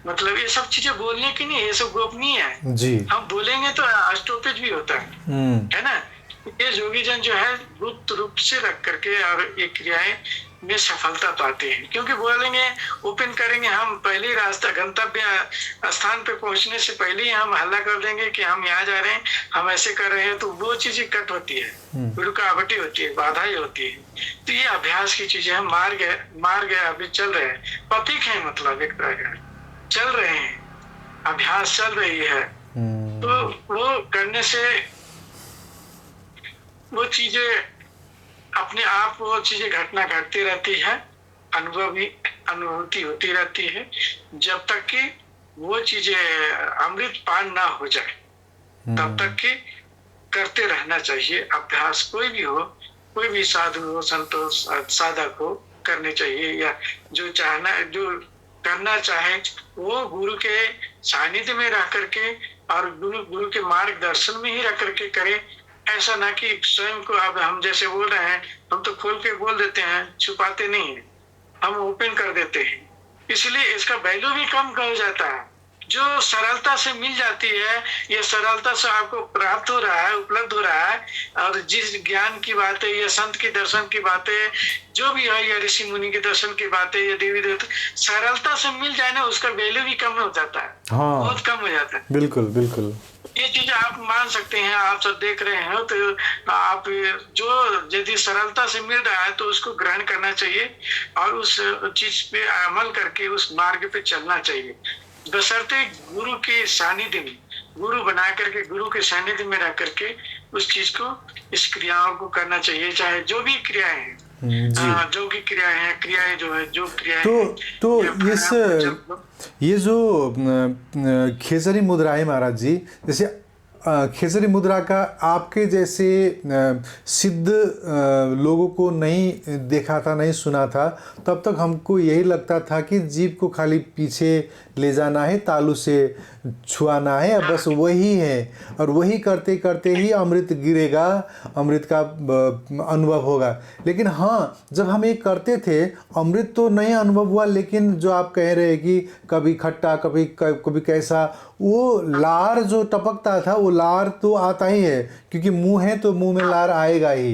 मतलब ये सब चीजें बोलने की नहीं, ये सब गोपनीय है जी। हम बोलेंगे तो स्टॉपेज भी होता है ना। ये योगी जन जो है गुप्त रूप से रख करके और ये क्रियाएं में सफलता पाते हैं, क्योंकि बोलेंगे, ओपन करेंगे, हम पहले ही रास्ता गंतव्य स्थान पे पहुंचने से पहले ही हम हल्ला कर देंगे कि हम यहाँ जा रहे हैं, हम ऐसे कर रहे हैं, तो वो चीजें कट होती है, रुकावटें होती है, बाधाएं होती है। तो ये अभ्यास की चीजें हैं, मार्ग अभी चल रहे हैं, पथिक है, मतलब एक तरह का चल रहे हैं, अभ्यास चल रही है। तो वो करने से वो चीजें अपने आप, वो चीजें घटना घटती रहती है, अनुभूति होती रहती है, जब तक कि वो चीजें अमृत पान ना हो जाए, तब तक कि करते रहना चाहिए अभ्यास। कोई भी हो, कोई भी साधु हो, संतोष साधक हो, करने चाहिए, या जो करना चाहे वो गुरु के सानिध्य में रह करके और गुरु के मार्गदर्शन में ही रह करके करे। ऐसा ना कि स्वयं को, अब हम जैसे बोल रहे हैं, हम तो खोल के बोल देते हैं, छुपाते नहीं है, हम ओपन कर देते हैं, इसलिए इसका वैल्यू भी कम हो जाता है। जो सरलता से मिल जाती है, ये सरलता से आपको प्राप्त हो रहा है, उपलब्ध हो रहा है, और जिस ज्ञान की बातें, या संत की दर्शन की बातें, जो भी है, या ऋषि मुनि के दर्शन की बातें, या देवी देवता, सरलता से मिल जाए ना, उसका वैल्यू भी कम हो जाता है। हाँ, बहुत कम हो जाता है। बिल्कुल बिल्कुल, ये चीज आप मान सकते हैं। आप सब देख रहे हैं, तो आप जो यदि सरलता से मिल रहा है तो उसको ग्रहण करना चाहिए, और उस चीज पे अमल करके उस मार्ग पे चलना चाहिए, बशर्ते गुरु के सानिध्य में, गुरु बना करके गुरु के सानिध्य में रह करके उस चीज को, इस क्रियाओं को करना चाहिए, चाहे जो भी क्रियाएं हैं, जो भी क्रियाएं जो है, जो क्रियाएं तो ये जो खेचरी मुद्रा है महाराज जी, जैसे खेसरी मुद्रा का आपके जैसे सिद्ध लोगों को नहीं देखा था, नहीं सुना था, तब तक हमको यही लगता था कि जीभ को खाली पीछे ले जाना है, तालू से छुआना है, बस वही है, और वही करते करते ही अमृत गिरेगा, अमृत का अनुभव होगा। लेकिन हाँ, जब हम ये करते थे, अमृत तो नहीं अनुभव हुआ, लेकिन जो आप कह रहे हैं कि कभी खट्टा, कभी कैसा, वो लार जो टपकता था, वो लार तो आता ही है, क्योंकि मुंह है तो मुंह में लार आएगा ही,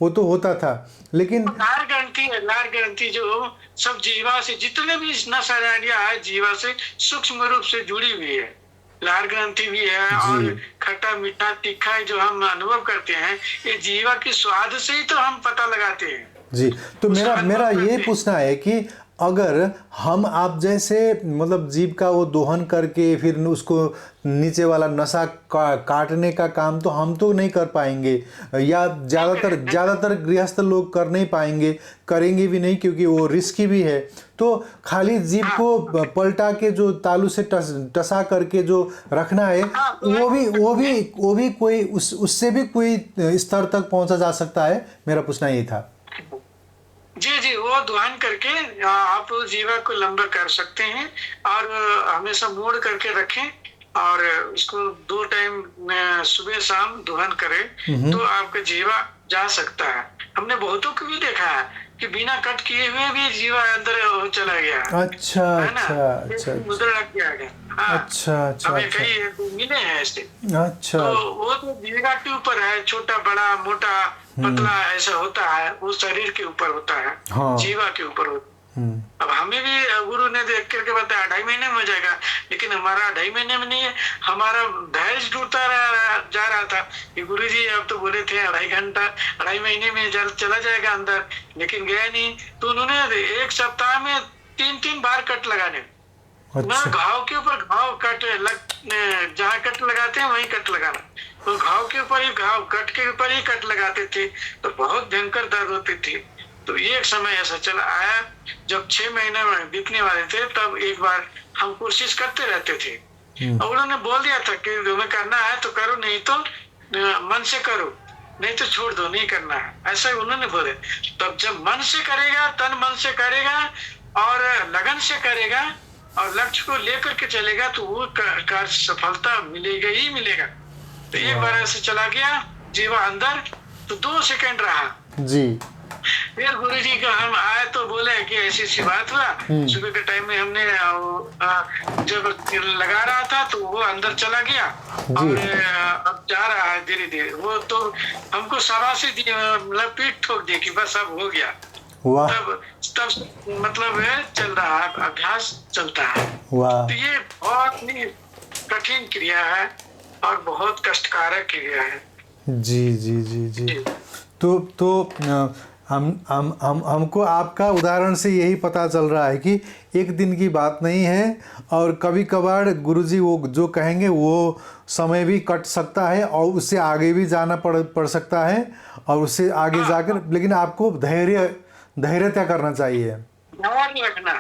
वो तो होता था। लेकिन लार ग्रंथि जो सब जीवा से, जितने भी नस नाड़ियां है जीवा से सूक्ष्म रूप से जुड़ी हुई है। लार ग्रंथि भी है, और खट्टा मीठा तीखा जो हम अनुभव करते हैं, ये जीवा की स्वाद से ही तो हम पता लगाते हैं जी। तो मेरा ये पूछना है कि अगर हम आप जैसे मतलब जीभ का वो दोहन करके फिर उसको नीचे वाला नशा काटने का काम तो हम तो नहीं कर पाएंगे, या ज़्यादातर गृहस्थ लोग कर नहीं पाएंगे, करेंगे भी नहीं, क्योंकि वो रिस्की भी है। तो खाली जीभ को पलटा के जो तालू से टसा करके जो रखना है, वो भी कोई उससे भी कोई स्तर तक पहुंचा जा सकता है। मेरा पूछना ये था। जी, वो दोहन करके आप जीवा को लंबा कर सकते हैं, और हमेशा मोड़ करके रखें, और उसको 2 टाइम सुबह शाम दोहन करें, तो आपका जीवा जा सकता है। हमने बहुतों को भी देखा है कि बिना कट किए हुए भी जीवा अंदर चला गया। अच्छा, मुद्रा लग गया। हाँ, अच्छा, हमें कई मिले हैं ऐसे। अच्छा, तो वो तो जीवा के ऊपर है, छोटा बड़ा मोटा पतला ऐसा होता है, वो शरीर के ऊपर होता है। हाँ। जीवा के ऊपर होता है। अब हमें भी गुरु ने देख करके बताया 2.5 महीने में हो जाएगा, लेकिन हमारा 2.5 महीने में नहीं है, हमारा धैर्य टूटता जा रहा था कि गुरु जी अब तो बोले थे 2.5 महीने में चला जाएगा अंदर, लेकिन गया नहीं। तो उन्होंने 1 सप्ताह में 3 बार कट लगाने। अच्छा। घाव के ऊपर घाव कट जहाँ कट लगाते हैं वहीं कट लगाना, तो घाव के ऊपर ही घाव, कट के ऊपर ही कट लगाते थे, तो बहुत भयंकर दर्द होती थी। तो एक समय ऐसा चला आया जब 6 महीने बीतने वाले थे, तब एक बार हम कोशिश करते रहते थे, और उन्होंने बोल दिया था कि तुम्हें करना है तो करो, नहीं तो मन से करो, नहीं तो छोड़ दो, नहीं करना है, ऐसा उन्होंने बोले। तब जब मन से करेगा, तन मन से करेगा और लगन से करेगा और लक्ष्य को लेकर के चलेगा, तो वो कार्य सफलता मिलेगा ही मिलेगा। तो एक बार ऐसे चला गया जीवा अंदर, तो 2 सेकंड रहा जी। फिर गुरुजी का हम आए तो बोले कि ऐसी सी बात हुआ, सुबह के टाइम में हमने जब लगा रहा था तो वो अंदर चला गया, और अब जा रहा है धीरे धीरे। वो तो हमको शाबाशी दी, मतलब पीठ ठोक दी कि बस अब हो गया। तब मतलब चल रहा है, अभ्यास चलता है। तो ये बहुत ही कठिन क्रिया है और बहुत कष्टकारक क्रिया है। जी। तो हमको आपका उदाहरण से यही पता चल रहा है कि एक दिन की बात नहीं है, और कभी कभार गुरुजी वो जो कहेंगे वो समय भी कट सकता है, और उससे आगे भी जाना पड़ सकता है, और उससे आगे जाकर, लेकिन आपको धैर्यता करना चाहिए, धैर्य रखना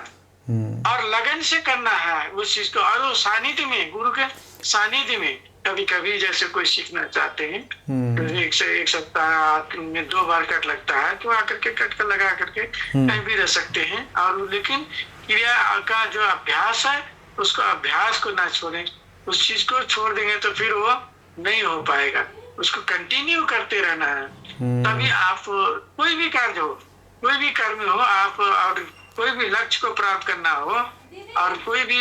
और लगन से करना है उस चीज को। और वो सानिध्य में, गुरु के सानिध्य में, कभी कभी जैसे कोई सीखना चाहते हैं तो एक सप्ताह में 2 बार कट लगता है, तो आकर के कट कर लगा करके कहीं भी रह सकते हैं। और लेकिन क्रिया का जो अभ्यास है, उसको अभ्यास को ना छोड़ें। उस चीज को छोड़ देंगे तो फिर वो नहीं हो पाएगा, उसको कंटिन्यू करते रहना है। तभी आप कोई भी कार्य हो, कोई भी कर्म हो, आप और कोई भी लक्ष्य को प्राप्त करना हो और कोई भी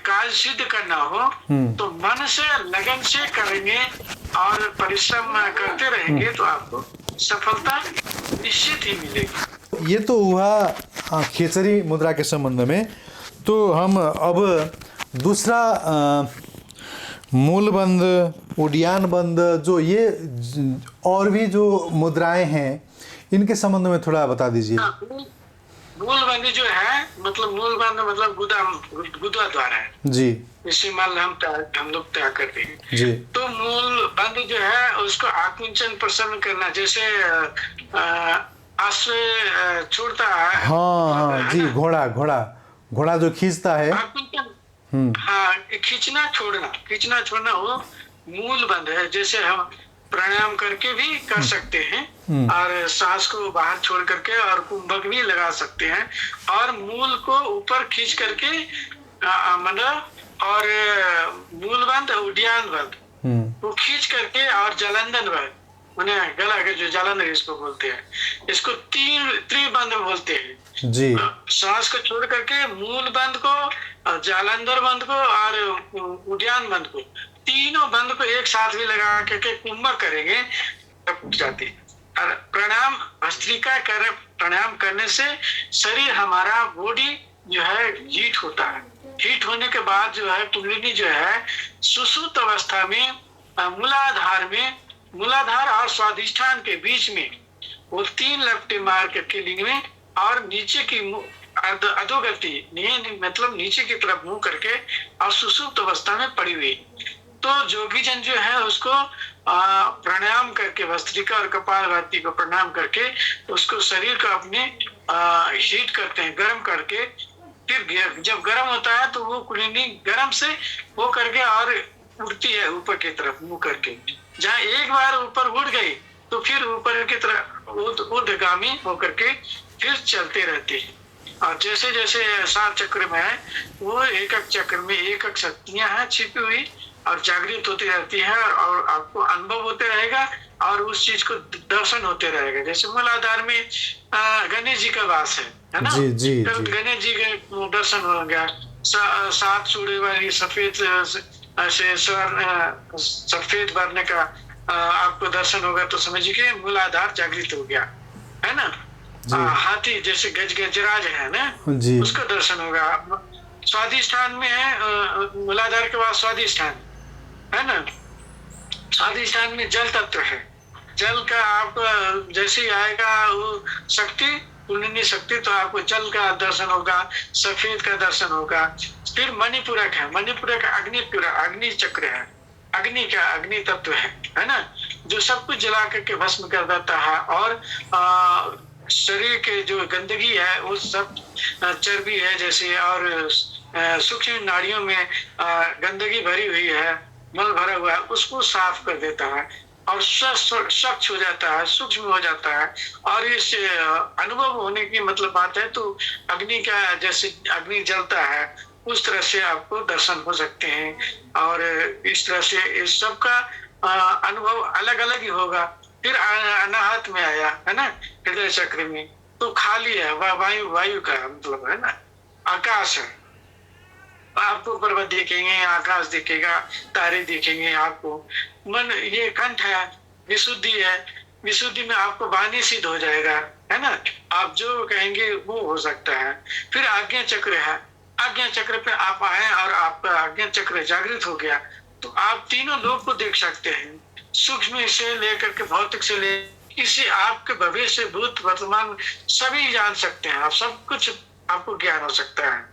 कार्य सिद्ध करना हो, तो मन से लगन से करेंगे और परिश्रम करते रहेंगे, तो आपको सफलता निश्चित ही मिलेगी। ये तो हुआ खेचरी मुद्रा के संबंध में। तो हम अब दूसरा मूलबंध, उड्डयन बंध, जो ये और भी जो मुद्राएं हैं, इनके संबंध में थोड़ा बता दीजिए। मूलबंध जो है, मतलब मूलबंध मतलब गुदा द्वारा है जी। इसी माल हम लोग त्याग करते हैं जी। तो मूलबंध जो है उसको आकुंचन प्रसन्न करना, जैसे आश्रय छोड़ता है। हाँ जी, घोड़ा जो खींचता है, आकुंचन, हाँ, खींचना छोड़ना हो, मूल बंध है, जैसे हम प्राणायाम करके भी कर सकते हैं और सांस को बाहर छोड़ करके और कुंभक भी लगा सकते हैं, और मूल को ऊपर खींच करके मतलब, और मूल बंध, उद्यान बंध वो खींच करके, और जलंधर बंध, उन्हें गला के जो जालंधर इसको बोलते हैं, इसको त्रिबंध बोलते हैं जी। सांस को छोड़ करके मूल बंध को, जालंधर बंध को और उद्यान बंध को, तीनों बंध को एक साथ भी लगा करके कुंभक करेंगे तब उठ जाती है। और प्राणायाम भस्त्रिका कर, प्राणायाम करने से शरीर हमारा बॉडी जो है हीट होता है। हीट होने के बाद जो है कुंडलिनी जो है सुसुप्त अवस्था में मूलाधार और स्वाधिष्ठान के बीच में वो 3 लपटे मार करके लिंग में, और नीचे की अधोगति मतलब नीचे की तरफ मुंह करके और सुसुप्त अवस्था में पड़ी हुई। तो जोगी जन जो है उसको प्राणायाम करके, भस्त्रिका और कपालभाति को प्रणाम करके उसको शरीर को अपने हीट करते हैं, गर्म करके। फिर जब गर्म होता है तो वो कुंडलिनी गर्म से वो करके और उड़ती है ऊपर की तरफ मुंह करके। जहाँ एक बार ऊपर उड़ गई तो फिर ऊपर की तरफ ऊर्ध्वगामी होकर के फिर चलते रहते हैं। और जैसे जैसे 7 चक्र में है, वो एक एक चक्र में एक एक शक्तियां हैं छिपी हुई और जागृत होती रहती है, और आपको अनुभव होते रहेगा और उस चीज को दर्शन होते रहेगा। जैसे मूलाधार में गणेश जी का वास है ना? जी, जी, तो जी। गणेश जी का दर्शन हो गया। 7 चूड़े वाली सफेद वर्ण का आपको दर्शन होगा तो समझिए मूलाधार जागृत हो गया, है ना? हाथी जैसे गजराज है ना, जी। उसका दर्शन होगा। स्वादिष्ठान में है मूलाधार के बाद स्वादिष्ठान, है ना? स्वादिष्ठान में जल तत्व है। जल का आपको जैसे ही आएगा वो शक्ति, कुंडलिनी शक्ति, तो आपको जल का दर्शन होगा, सफेद का दर्शन होगा। फिर मणिपूरक है, मणिपूरक अग्नि चक्र है, अग्नि तत्व है ना? जो सब कुछ जला करके भस्म कर देता है, और शरीर के जो गंदगी है वो सब चर्बी है जैसे, और सूक्ष्म नाड़ियों में गंदगी भरी हुई है, मल भरा हुआ है, उसको साफ कर देता है और स्वच्छ हो जाता है, सूक्ष्म हो जाता है। और इस अनुभव होने की मतलब बात है तो अग्नि का, जैसे अग्नि जलता है उस तरह से आपको दर्शन हो सकते हैं। और इस तरह से इस सब का अनुभव अलग अलग ही होगा। फिर अनाहत में आया है ना, हृदय चक्र में, तो खाली है, वायु का मतलब है ना, आकाश है। आपको पर्वत देखेंगे, आकाश दिखेगा, तारे दिखेंगे आपको। मन, ये कंठ है, विशुद्धि है, विशुद्धि में आपको वाणी सिद्ध हो जाएगा, है ना? आप जो कहेंगे वो हो सकता है। फिर आज्ञा चक्र है, आज्ञा चक्र पे आप आए और आपका आज्ञा चक्र जागृत हो गया तो आप तीनों लोग को देख सकते हैं, सूक्ष्म से लेकर के भौतिक से ले, इसे आपके भविष्य, भूत, वर्तमान सभी जान सकते हैं आप, सब कुछ आपको ज्ञान हो सकता है।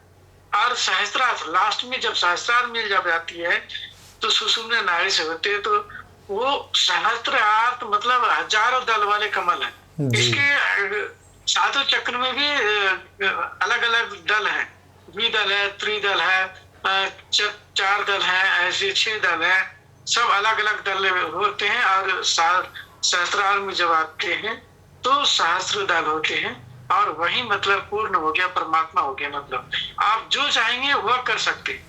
और सहस्त्रार्थ, लास्ट में जब सहस्त्रार्थ मिल जब जाती है तो सुषुम्ना नाड़ी से होते हैं, तो वो सहस्त्रार्थ मतलब हजारों दल वाले कमल है। इसके 7 चक्र में भी अलग अलग दल हैं, द्विदल है, त्रिदल है, 4 दल है, ऐसे 6 दल है, सब अलग अलग दल होते हैं। और सहस्त्रार्थ में जब आते हैं तो सहस्त्र दल होते हैं, और वही मतलब पूर्ण हो गया, परमात्मा हो गया। मतलब आप जो चाहेंगे वह कर सकते,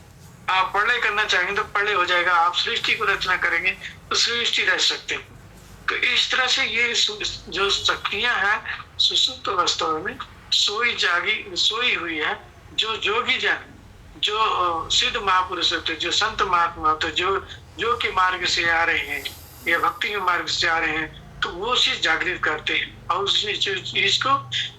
आप पढ़ाई करना चाहेंगे तो पढ़ाई हो जाएगा, आप सृष्टि को रचना करेंगे तो सृष्टि रच सकते हैं। तो इस तरह से ये जो शक्तियां हैं सुसुप्त अवस्था में सोई हुई है। जो योगी जन, जो सिद्ध महापुरुष होते, जो संत महात्मा होते, जो के मार्ग से आ रहे हैं या भक्ति के मार्ग से आ रहे हैं, तो वो चीज जागृत करते हैं और उस चीज को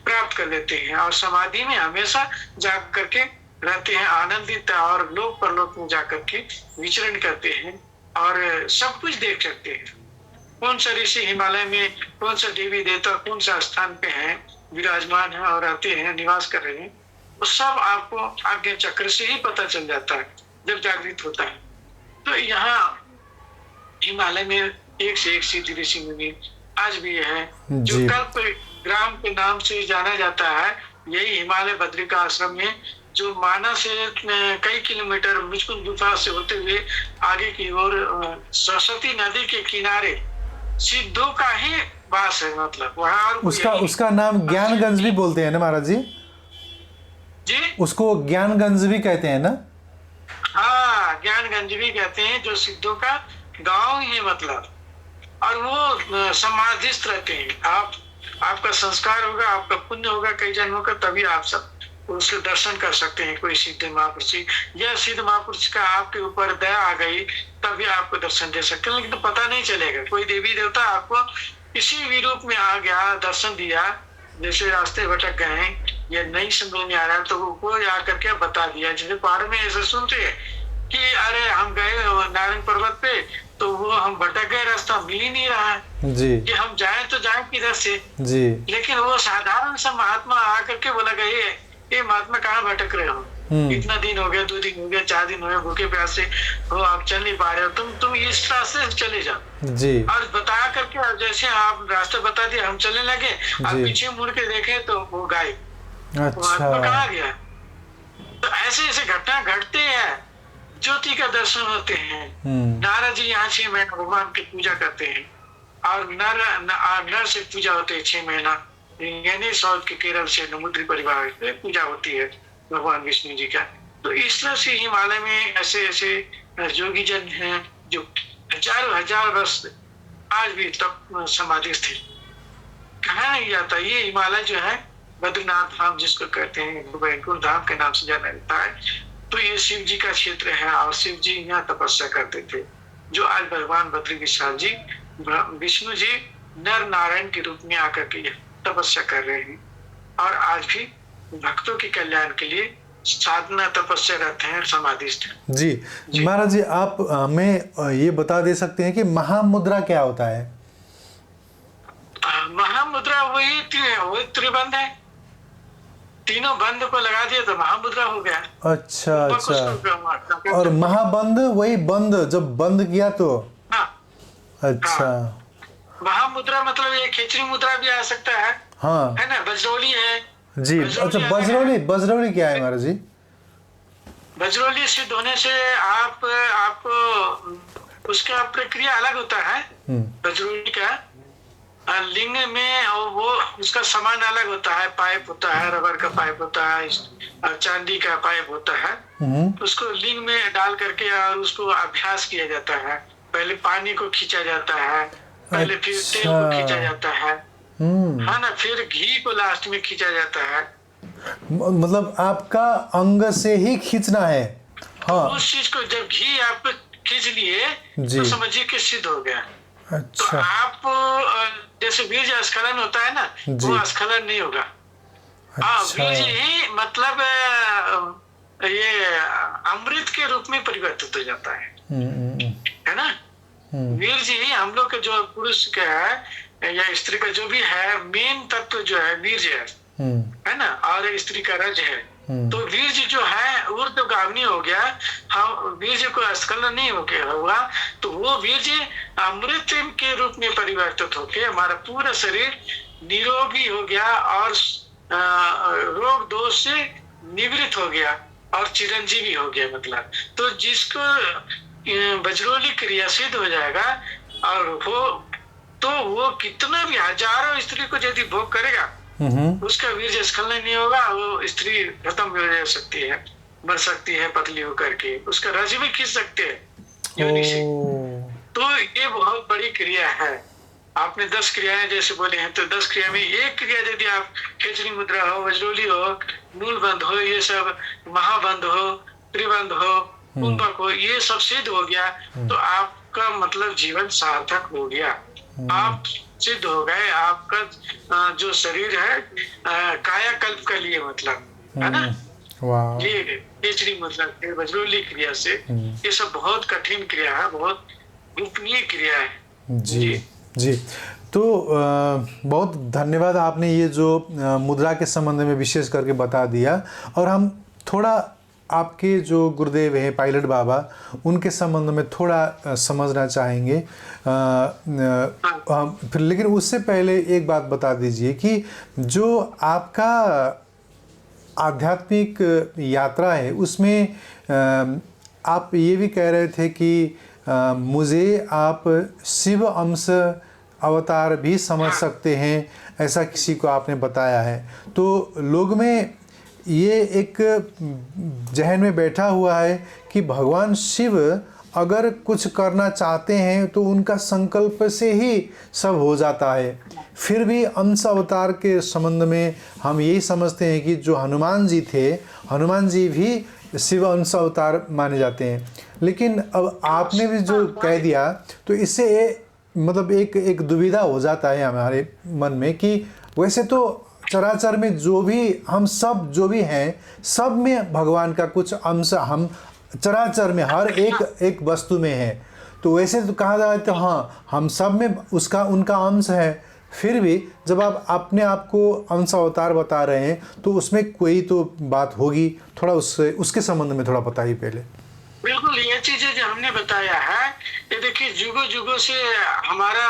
प्राप्त कर लेते हैं, और समाधि में हमेशा जाग करके रहते हैं, आनंदित, और लोक परलोक में जाकर के विचरण करते हैं और सब कुछ देख सकते हैं। कौन सा ऋषि हिमालय में, कौन सा देवी देवता कौन सा स्थान पे है, विराजमान है और रहते हैं, निवास कर रहे हैं, वो सब आपको आज्ञा चक्र से ही पता चल जाता है जब जागृत होता है। तो यहाँ हिमालय में एक से एक सिद्ध ऋषि मुनि आज भी है, जो कल्प ग्राम के नाम से जाना जाता है। यही हिमालय बद्रिका आश्रम में जो माना से कई किलोमीटर मुचकुंद गुफा से होते हुए आगे की ओर सरस्वती नदी के किनारे सिद्धों का ही वास है, मतलब वहाँ और उसका उसका नाम ज्ञानगंज भी बोलते हैं ना महाराज जी? जी उसको ज्ञानगंज भी कहते हैं ना? हाँ, ज्ञानगंज भी कहते हैं, जो सिद्धों का गांव ही है मतलब। और वो समाधिस्थ रहते हैं। आपका संस्कार होगा, आपका पुण्य होगा कई जन्मों का, तभी आप सब उसके दर्शन कर सकते हैं। कोई सिद्ध महापुरुष या सिद्ध महापुरुष का आपके ऊपर दया आ गई तभी आपको दर्शन दे सकते हैं, लेकिन तो पता नहीं चलेगा। कोई देवी देवता आपको किसी भी रूप में आ गया, दर्शन दिया, जैसे रास्ते भटक गए हैं या नहीं समझ में आ रहा है तो वो आकर के बता दिया। जैसे पहाड़ में ऐसे सुनते हैं कि अरे हम गए नारायण पर्वत पे तो वो हम भटक गए, रास्ता मिल ही नहीं रहा है जी कि हम जाए तो जाए किधर से जी। लेकिन वो साधारण सा महात्मा आकर के बोला गए, ये महात्मा कहाँ भटक रहे हो, इतना दिन हो गया, 2 दिन हो गया, 4 दिन हो गए, भूखे प्यासे हो, आप चल नहीं पा रहे हो, तुम इस रास्ते से चले जाओ जी। और बता करके, और जैसे आप रास्ता बता दिए हम चलने लगे, आप पीछे मुड़ के देखे तो वो गायब। अच्छा, कहाँ गया? तो ऐसे ऐसे घटना घटते हैं, ज्योति का दर्शन होते हैं। नारद जी यहाँ 6 महीना भगवान की पूजा करते हैं और नर से पूजा होती है 6 महीना, यानी साउथ के केरल से नमुद्री परिवार से पूजा होती है भगवान विष्णु जी का। तो इस तरह से हिमालय में ऐसे ऐसे योगी जन हैं जो हजारों हजार वर्ष आज भी तब समाधिस्थ है। कहा नहीं जाता, ये हिमालय जो है बद्रीनाथ धाम जिसको कहते हैं, वैकुंठ धाम के नाम से जाना जाता है। तो ये शिव जी का क्षेत्र है और शिव जी यहाँ तपस्या करते थे, जो आज भगवान बद्री विशाल जी विष्णु जी नर नारायण के रूप में आकर के तपस्या कर रहे हैं और आज भी भक्तों के कल्याण के लिए साधना तपस्या रहते हैं, समाधिस्थ। जी महाराज जी, आप हमें ये बता दे सकते हैं कि महामुद्रा क्या होता है? महामुद्रा वही त्रिबंध है, तीनों बंद को लगा दिया तो महामुद्रा हो गया। अच्छा अच्छा। और महाबंद वही बंद जब बंद किया तो? हाँ, अच्छा। महामुद्रा मतलब ये खिचड़ी मुद्रा भी आ सकता है। हाँ है ना, बजरौली है जी। अच्छा, बजरौली क्या है महाराज जी? बजरौली सिद्ध होने से आपको उसका प्रक्रिया अलग होता है। बजरौली का लिंग में और वो उसका सामान अलग होता है, पाइप होता है, रबर का पाइप होता है, चांदी का पाइप होता है। उसको लिंग में डाल करके और उसको अभ्यास किया जाता है। पहले पानी को खींचा जाता है, पहले फिर तेल को खींचा जाता है ना, फिर घी को लास्ट में खींचा जाता है। मतलब आपका अंग से ही खींचना है? हाँ। उस चीज को जब घी आप खींच लिए तो समझिए कि सिद्ध हो गया। अच्छा। तो आप जैसे बीज स्खलन होता है ना, वो स्खलन नहीं होगा। अच्छा। बीज ही मतलब ये अमृत के रूप में परिवर्तित हो जाता है ना। वीर्य ही हम लोग के जो पुरुष का है या स्त्री का जो भी है, मेन तत्व जो है वीर्य है ना, और स्त्री का रज है। तो वीर्य जो है ऊर्ध्वगामी हो गया, हम वीर्य को स्खलन नहीं हो गया हुआ, तो वो वीर्य अमृत के रूप में परिवर्तित होके हमारा पूरा शरीर निरोगी हो गया और रोग दोष से निवृत्त हो गया और चिरंजीवी हो गया मतलब। तो जिसको बजरौली क्रिया सिद्ध हो जाएगा और वो कितना भी हजारों स्त्री को यदि भोग करेगा उसका वीर्य स्खलन नहीं होगा, वो स्त्री खत्म हो जा सकती है, मर सकती है पतली होकर के, उसका रज भी खींच सकते हैं योनि से। तो ये बहुत बड़ी क्रिया है। आपने 10 क्रियाएं जैसे बोले हैं, तो 10 क्रिया में एक क्रिया यदि आप खिचड़ी मुद्रा हो, वज्रोली हो, मूल बंध हो, ये सब महाबंध हो, त्रिबंध हो, कुंभक हो, ये सब सिद्ध हो गया तो आपका मतलब जीवन सार्थक हो गया, आप सिद्ध हो गए। आपका जो शरीर है कायाकल्प के लिए मतलब, है ना। ये खिचड़ी मतलब वज्रोली क्रिया से, ये सब बहुत कठिन क्रिया है, बहुत गोपनीय क्रिया है। जी जी। तो बहुत धन्यवाद, आपने ये जो मुद्रा के संबंध में विशेष करके बता दिया। और हम थोड़ा आपके जो गुरुदेव हैं पायलट बाबा, उनके संबंध में थोड़ा समझना चाहेंगे। फिर लेकिन उससे पहले एक बात बता दीजिए कि जो आपका आध्यात्मिक यात्रा है उसमें आप ये भी कह रहे थे कि मुझे आप शिव अंश अवतार भी समझ सकते हैं, ऐसा किसी को आपने बताया है। तो लोग में ये एक जहन में बैठा हुआ है कि भगवान शिव अगर कुछ करना चाहते हैं तो उनका संकल्प से ही सब हो जाता है। फिर भी अंश अवतार के संबंध में हम यही समझते हैं कि जो हनुमान जी थे, हनुमान जी भी शिव अंश अवतार माने जाते हैं। लेकिन अब आपने भी जो कह दिया तो इससे मतलब एक दुविधा हो जाता है हमारे मन में कि वैसे तो चराचर में जो भी हम सब जो भी हैं, सब में भगवान का कुछ अंश हम चराचर में हर एक वस्तु में है। तो वैसे तो कहा जाए तो हाँ, हम सब में उसका उनका अंश है। फिर भी जब आप अपने आप को अंश अवतार बता रहे हैं तो उसमें कोई तो बात होगी, थोड़ा उसके संबंध में थोड़ा बताइए पहले। बिल्कुल, ये चीजें जो हमने बताया है, ये देखिए जुगों जुगों से हमारा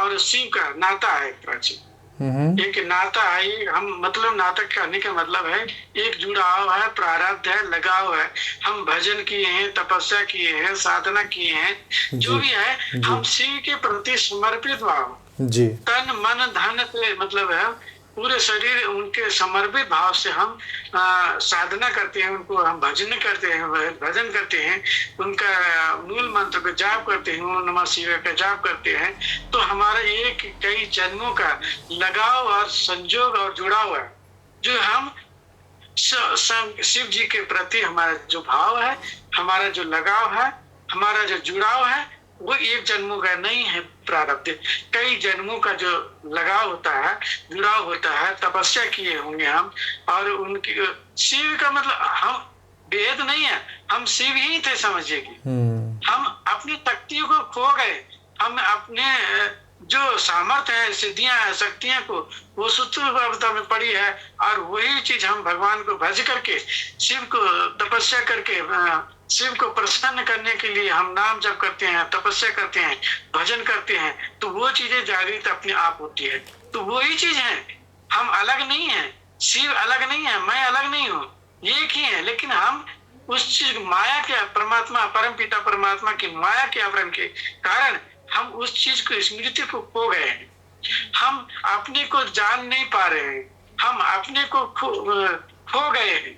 और शिव का नाता है प्राचीन। एक नाता है, हम मतलब नाटक करने का मतलब है एक जुड़ाव है, प्रारब्ध है, लगाव है। हम भजन किए हैं, तपस्या किए हैं, साधना किए हैं, जो भी है हम शिव के प्रति समर्पित भाव जी, तन मन धन से मतलब है पूरे शरीर उनके समर्पित भाव से हम साधना करते हैं, उनको हम भजन करते हैं, उनका मूल मंत्र का जाप करते हैं, ओम नमः शिवाय का जाप करते हैं। तो हमारा एक कई जन्मों का लगाव और संजोग और जुड़ाव है, जो हम शिव जी के प्रति हमारा जो भाव है, हमारा जो लगाव है, हमारा जो जुड़ाव है, वो एक जन्मों का नहीं है प्रारब्ध, कई जन्मों का जो लगाव होता है, जुड़ाव होता है। तपस्या किए होंगे हम, और उनकी शिव का मतलब हम भेद नहीं है, हम शिव ही थे समझिए कि हम अपनी शक्तियों को खो गए, हम अपने जो सामर्थ्य है, सिद्धियां है, शक्तियां को वो सूक्ष्म में पड़ी है, और वही चीज हम भगवान को भज करके, शिव को तपस्या करके, शिव को प्रसन्न करने के लिए हम नाम जप करते हैं, तपस्या करते हैं, भजन करते हैं, तो वो चीजें जागृत अपने आप होती है। तो वही चीज है, हम अलग नहीं है, शिव अलग नहीं है, मैं अलग नहीं हूँ, एक ही है। लेकिन हम उस चीज माया के, परमात्मा परम पिता परमात्मा की माया के आवरण के कारण हम उस चीज को, स्मृति को खो गए हैं। हम अपने को जान नहीं पा रहे हैं, हम अपने को खो गए हैं।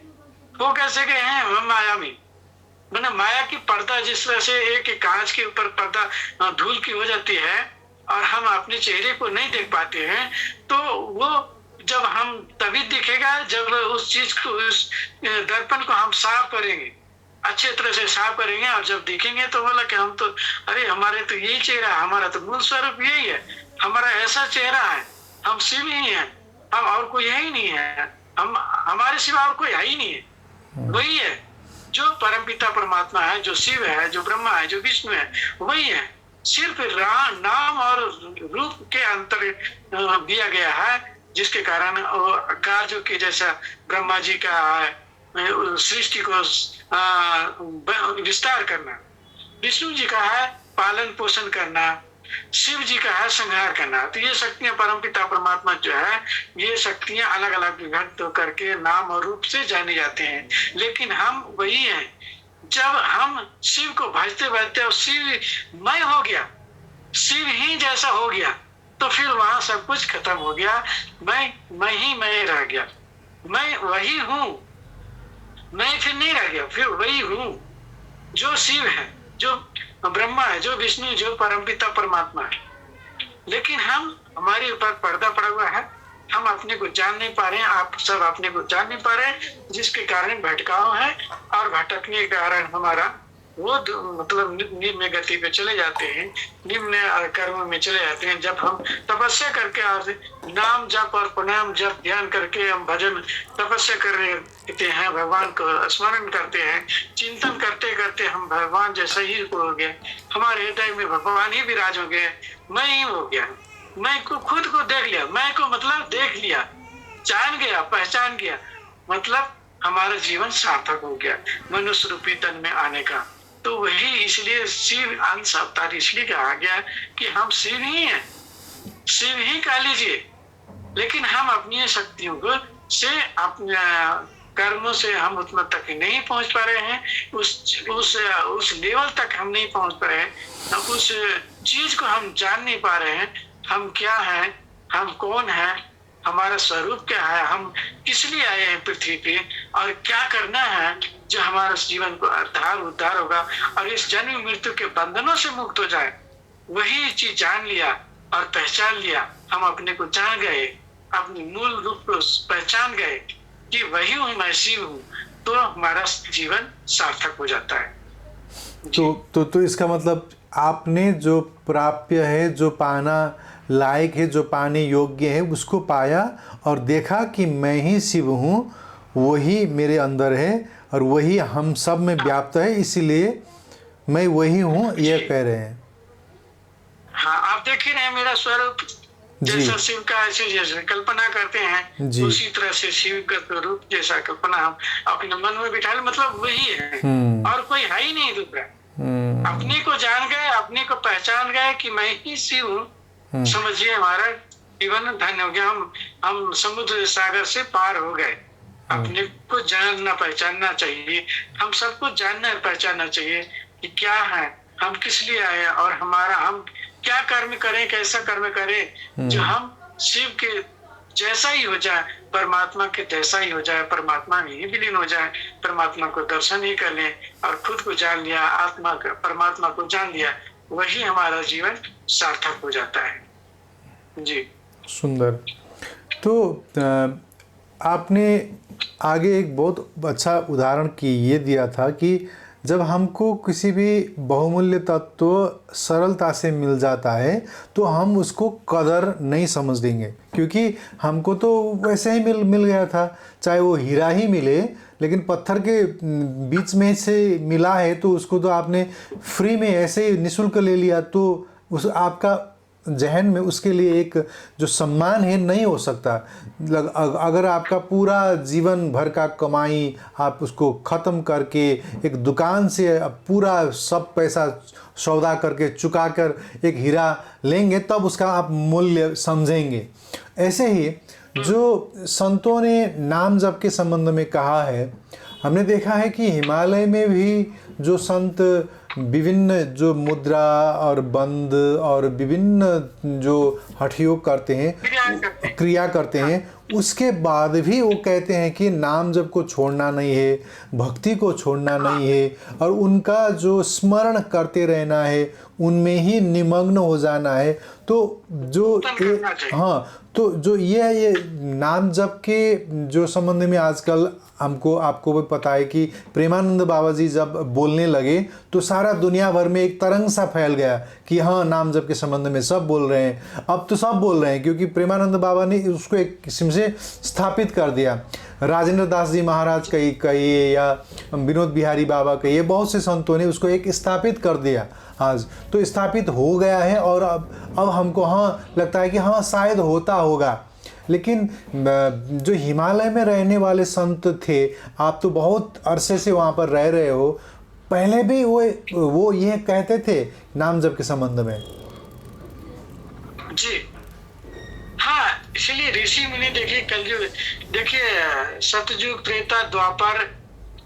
खो कैसे गए हैं? हम माया में, मैंने माया की पर्दा, जिस तरह से एक कांच के ऊपर पर्दा धूल की हो जाती है और हम अपने चेहरे को नहीं देख पाते हैं, तो वो जब हम तभी दिखेगा जब उस चीज को, उस दर्पण को हम साफ करेंगे, अच्छे तरह से साफ करेंगे, और जब देखेंगे तो बोला कि हम तो, अरे हमारे तो यही चेहरा, हमारा तो मूल स्वरूप यही है, हमारा ऐसा चेहरा है, हम शिव ही है, हम और कोई यही नहीं है, हम हमारे सिवा और कोई है ही नहीं है। वही है जो परमपिता परमात्मा है, जो शिव है, जो ब्रह्मा है, जो विष्णु है, वही है। सिर्फ नाम और रूप के अंतर दिया गया है, जिसके कारण कार्यों के जैसा ब्रह्मा जी का सृष्टि को विस्तार करना, विष्णु जी का है पालन पोषण करना, शिव जी का है संहार करना। तो ये शक्तियां परमपिता परमात्मा जो है, ये शक्तियां अलग अलग विभक्त करके नाम और रूप से जाने जाते हैं, लेकिन हम वही हैं। जब हम शिव को भजते भजते और शिव मय हो गया, शिव ही जैसा हो गया, तो फिर वहां सब कुछ खत्म हो गया। मैं ही मैं रह गया, मैं वही हूँ, मैं फिर नहीं रह गया, फिर वही हूँ जो शिव है, जो ब्रह्मा है, जो विष्णु, जो परमपिता परमात्मा है। लेकिन हम, हमारे ऊपर पर्दा पड़ा हुआ है, हम अपने को जान नहीं पा रहे हैं, आप सब अपने को जान नहीं पा रहे हैं, जिसके कारण भटकाव है, और भटकने के कारण हमारा वो मतलब निम्न गति पे चले जाते हैं, निम्न कर्म में चले जाते हैं। जब हम तपस्या करके और नाम जप और प्रणाम जप ध्यान करके हम भजन तपस्या करते हैं, भगवान को स्मरण करते हैं, चिंतन करते करते हम भगवान जैसा ही हो गए, हमारे हृदय में भगवान ही विराज हो गए, मैं ही हो गया, मैं को खुद को देख लिया, मैं को मतलब देख लिया, जान गया, पहचान गया, मतलब हमारा जीवन सार्थक हो गया मनुष्य रूपी तन में आने का। तो वही इसलिए शिव अंश अवतार इसलिए कहा गया कि हम शिव ही हैं, शिव ही कह लीजिए। लेकिन हम अपनी शक्तियों को से अपने कर्मों से हम उतना तक नहीं पहुंच पा रहे हैं, उस लेवल तक हम नहीं पहुंच पा रहे हैं, हम उस चीज को हम जान नहीं पा रहे हैं, हम क्या हैं, हम कौन हैं, हमारा स्वरूप क्या है, हम किस लिए आए हैं पृथ्वी पे, और क्या करना है जो हमारा जीवन को उद्धार होगा और इस जन्म मृत्यु के बंधनों से मुक्त हो जाए। वही चीज जान लिया और पहचान लिया, हम अपने को जान गए, अपने मूल रूप को पहचान गए कि वही हूँ, मैं शिव हूँ, तो हमारा जीवन सार्थक हो जाता है। तो इसका मतलब आपने जो प्राप्य है, जो पाना लायक है, जो पाने योग्य है, उसको पाया और देखा कि मैं ही शिव हूँ, वही मेरे अंदर है और वही हम सब में व्याप्त है, इसीलिए मैं वही हूँ, ये कह रहे हैं। हाँ, आप देख ही रहे हैं मेरा स्वरूप जैसा शिव का ऐसे जैसे कल्पना करते हैं, उसी तरह से शिव का स्वरूप जैसा कल्पना हम अपने मन में बिठा ले, मतलब वही है और कोई है ही नहीं दूसरा। अपने को जान गए, अपने को पहचान गए कि मैं ही शिव हूँ, समझिए हमारा जीवन धन्य हो गया। हम समुद्र सागर से पार हो गए। अपने को जानना पहचानना चाहिए, हम सबको जानना पहचानना चाहिए कि क्या है, हम किस लिए आए और हमारा हम क्या कर्म करें, कैसा कर्म करें जो हम शिव के जैसा ही हो जाए, परमात्मा के जैसा ही हो जाए, परमात्मा में ही विलीन हो जाए, परमात्मा को दर्शन ही कर लें और खुद को जान लिया, आत्मा का परमात्मा को जान लिया, वही हमारा जीवन सार्थक हो जाता है। जी, सुंदर। तो आपने आगे एक बहुत अच्छा उदाहरण की ये दिया था कि जब हमको किसी भी बहुमूल्य तत्व सरलता से मिल जाता है तो हम उसको कदर नहीं समझ देंगे, क्योंकि हमको तो वैसे ही मिल गया था, चाहे वो हीरा ही मिले, लेकिन पत्थर के बीच में से मिला है तो उसको तो आपने फ्री में ऐसे ही निःशुल्क ले लिया, तो उस आपका जहन में उसके लिए एक जो सम्मान है नहीं हो सकता। अगर आपका पूरा जीवन भर का कमाई आप उसको ख़त्म करके एक दुकान से पूरा सब पैसा सौदा करके चुका कर एक हीरा लेंगे, तब उसका आप मूल्य समझेंगे। ऐसे ही जो संतों ने नाम जप के संबंध में कहा है, हमने देखा है कि हिमालय में भी जो संत विभिन्न जो मुद्रा और बंद और विभिन्न जो हठ योग करते हैं, क्रिया करते हैं, उसके बाद भी वो कहते हैं कि नाम जप को छोड़ना नहीं है, भक्ति को छोड़ना नहीं है और उनका जो स्मरण करते रहना है, उनमें ही निमग्न हो जाना है। तो जो तो जो ये नाम जप के जो संबंध में आजकल आपको भी पता है कि प्रेमानंद बाबा जी जब बोलने लगे तो सारा दुनिया भर में एक तरंग सा फैल गया कि हाँ, नाम जप के संबंध में सब बोल रहे हैं। अब तो सब बोल रहे हैं क्योंकि प्रेमानंद बाबा ने उसको एक किस्म से स्थापित कर दिया। राजेंद्र दास जी महाराज कहिए या विनोद बिहारी बाबा कहिए, बहुत से संतों ने उसको एक स्थापित कर दिया। आज तो स्थापित हो गया है और अब हमको हाँ लगता है कि हाँ शायद होता होगा। लेकिन जो हिमालय में रहने वाले संत थे, आप तो बहुत अरसे से वहाँ पर रह रहे हो, पहले भी वो ये कहते थे नाम जप के संबंध में। जी हाँ, इसलिए ऋषि मुनि देखिए कलयुग, देखिए सतयुग, त्रेता, द्वापर,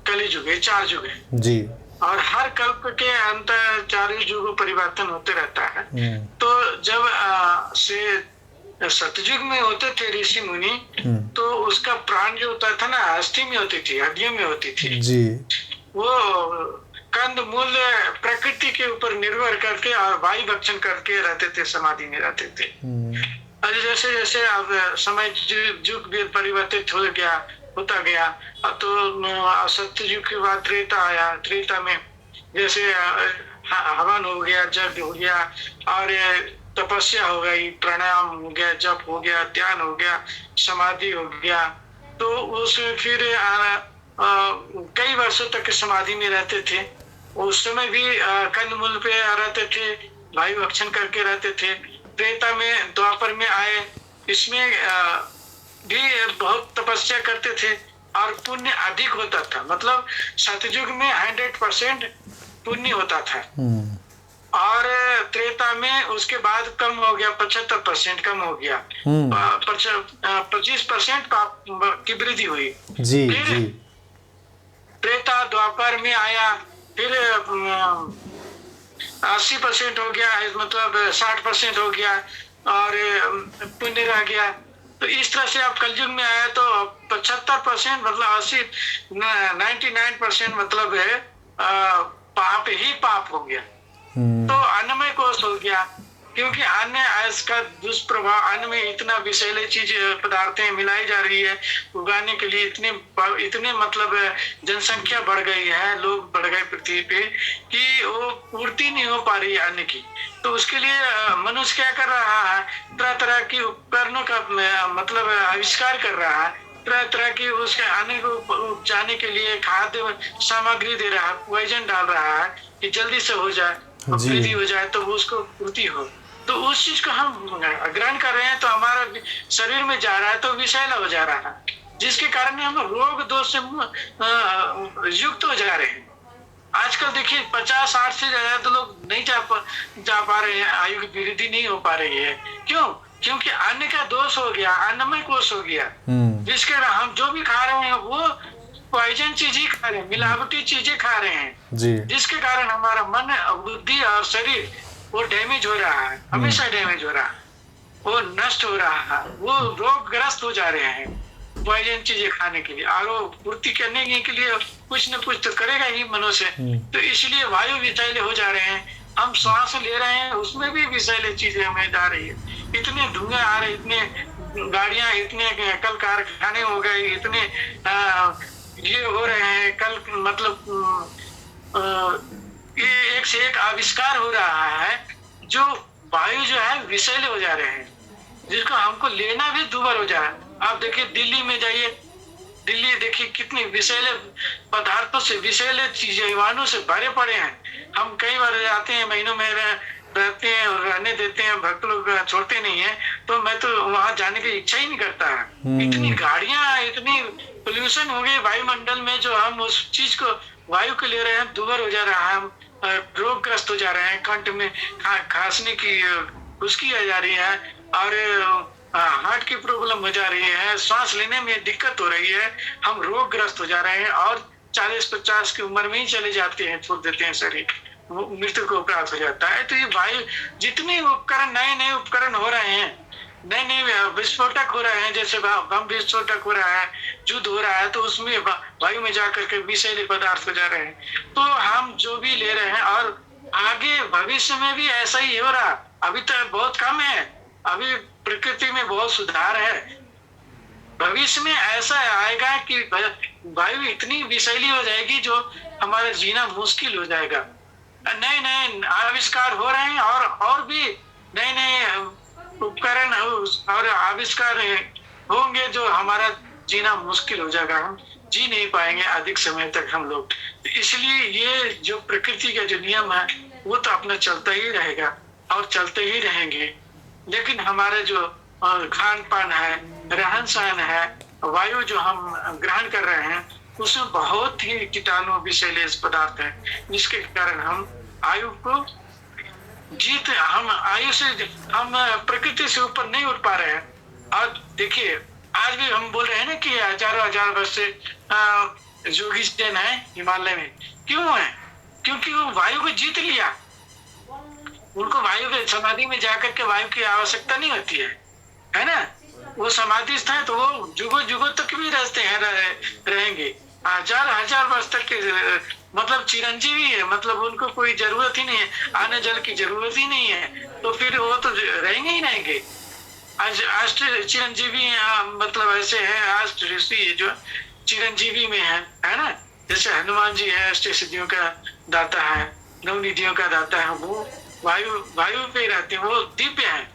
कलियुग, ये 4 युग है जी, और हर कल्प के अंतर 4 युगों परिवर्तन होते रहता है। तो जब से सतयुग में होते थे ऋषि मुनि, तो उसका प्राण जो होता था ना, अस्थि में होती थी, हड्डियों में होती थी जी। वो कंद मूल प्रकृति के ऊपर निर्भर करके और वायु भक्षण करके रहते थे, समाधि में रहते थे। और जैसे जैसे अब समय युग भी परिवर्तित होता गया, तो सतयुग के बाद त्रेता आया। त्रेता में जैसे हवन हो गया, यज्ञ हो गया और तपस्या हो गई, प्राणायाम हो गया, जप हो गया, ध्यान हो गया, समाधि हो गया। तो उसमें फिर कई वर्षों तक समाधि में रहते थे। उस समय भी कंदमूल पे रहते थे, वायु भक्षण करके रहते थे। त्रेता में, द्वापर में आए, इसमें भी बहुत तपस्या करते थे और पुण्य अधिक होता था। मतलब सतयुग में 100% पुण्य होता था और त्रेता में उसके बाद कम हो गया, 75% कम हो गया, 25% पाप की वृद्धि हुई। जी, फिर त्रेता द्वापर में आया, फिर 80% हो गया, मतलब 60% हो गया और पुण्य रह गया। तो इस तरह से अब कलयुग में आया तो 75% मतलब 99% मतलब है पाप ही पाप हो गया। तो अन्नमय कोष हो गया, क्योंकि अन्न इसका दुष्प्रभाव, अन्न में इतना विषैले चीज पदार्थें मिलाई जा रही है उगाने के लिए, इतने मतलब जनसंख्या बढ़ गई है, लोग बढ़ गए पृथ्वी पे कि वो पूर्ति नहीं हो पा रही है अन्न की। तो उसके लिए मनुष्य क्या कर रहा है, तरह तरह की उपकरणों का मतलब आविष्कार कर रहा है, तरह तरह की उसके अन्न को उपजाने के लिए खाद्य सामग्री दे रहा है, पॉइजन डाल रहा है कि जल्दी से हो जाए, वृद्धि हो जाए, तो उसको पूर्ति हो। तो उस चीज को हम ग्रहण कर रहे हैं तो हमारा शरीर में जा रहा है तो विषैला हो जा रहा है, जिसके कारण हम रोग दोष से युक्त हो जा रहे हैं। आजकल देखिए 50-60 से ज्यादा तो लोग नहीं जा पा रहे हैं, आयु की वृद्धि नहीं हो पा रही है। क्यों? क्योंकि अन्न का दोष हो गया, अन्नमय कोष हो गया, जिसके हम जो भी खा रहे हैं वो पॉइजन चीज ही खा रहे हैं, मिलावटी चीजें खा रहे हैं जी। जिसके कारण हमारा मन, बुद्धि और शरीर वो डैमेज हो रहा है, हमेशा डैमेज हो रहा है, वो नष्ट हो रहा है, वो रोगग्रस्त हो जा रहे हैं पॉइजन चीजें खाने के लिए। और वो पूर्ति करने के लिए कुछ न कुछ तो करेगा ही मनुष्य। तो इसलिए वायु विषैले हो जा रहे हैं, हम श्वास ले रहे हैं उसमें भी विषैले चीजें हमें जा रही है, इतने धुएं आ रहे, इतने गाड़ियां, इतने कल कारखाने हो गए, इतने ये हो रहे हैं, कल मतलब ये एक से एक आविष्कार हो रहा है, जो वायु जो है विषैले हो जा रहे हैं, जिसको हमको लेना भी दुभर हो जा रहा है। आप देखिए दिल्ली में जाइए, दिल्ली देखिए कितने विषैले पदार्थों से, विषैले जीवाणु से भरे पड़े हैं। हम कई बार जाते हैं, महीनों में रहते हैं और रहने देते हैं, भक्त लोग छोड़ते नहीं है, तो मैं तो वहां जाने की इच्छा ही नहीं करता है। इतनी गाड़ियां, इतनी पोल्यूशन हो गई वायुमंडल में, जो हम उस चीज को वायु को ले रहे हैं दुभर हो जा रहा है, हम रोगग्रस्त हो जा रहे हैं, कंठ में खांसने की खुश्की आ जा रही है और हार्ट की प्रॉब्लम हो जा रही है, सांस लेने में दिक्कत हो रही है, हम रोगग्रस्त हो जा रहे हैं और 40-50 की उम्र में ही चले जाते हैं, छोड़ देते हैं शरीर, मृत्यु को प्राप्त हो जाता है। तो ये वायु, जितने उपकरण, नए नए उपकरण हो रहे हैं, नए नए विस्फोटक हो रहे हैं, जैसे बम विस्फोटक हो रहा है, युद्ध हो रहा है, तो उसमें वायु में जाकर के विषैले पदार्थ हो जा रहे हैं। तो हम जो भी ले रहे हैं, और आगे भविष्य में भी ऐसा ही हो रहा, अभी तो बहुत कम है, अभी प्रकृति में बहुत सुधार है, भविष्य में ऐसा आएगा कि वायु इतनी विषैली हो जाएगी जो हमारा जीना मुश्किल हो जाएगा। नए नए आविष्कार हो रहे हैं और भी नए नए उपकरण और आविष्कार होंगे जो हमारा जीना मुश्किल हो जाएगा, हम जी नहीं पाएंगे अधिक समय तक हम लोग। इसलिए ये जो प्रकृति का जो नियम है वो तो अपना चलता ही रहेगा और चलते ही रहेंगे, लेकिन हमारे जो खान पान है, रहन सहन है, वायु जो हम ग्रहण कर रहे हैं, उसमें बहुत ही कीटाणु विषैले पदार्थ है, जिसके कारण हम आयु को हम आयु से, हम प्रकृति से ऊपर नहीं उठ पा रहे हैं। और देखिए आज भी हम बोल रहे हैं ना कि हजारों हजार वर्ष से योगी जन है हिमालय में, क्यों है? क्योंकि वो वायु को जीत लिया, उनको वायु के समाधि में जाकर के वायु की आवश्यकता नहीं होती है ना। वो समाधिस्थ है तो वो जुगों जुगों तक भी रहते हैं, रहेंगे, हजार वर्ष तक के, मतलब चिरंजीवी है, मतलब उनको कोई जरूरत ही नहीं है, आने जल की जरूरत ही नहीं है, तो फिर वो तो रहेंगे ही रहेंगे। अष्ट चिरंजीवी मतलब ऐसे है, अष्ट ऋषि जो चिरंजीवी में है ना, जैसे हनुमान जी है, अष्ट सिद्धियों का दाता है, नवनिधियों का दाता है, वो वायु पे रहते हैं, वो दिव्य है,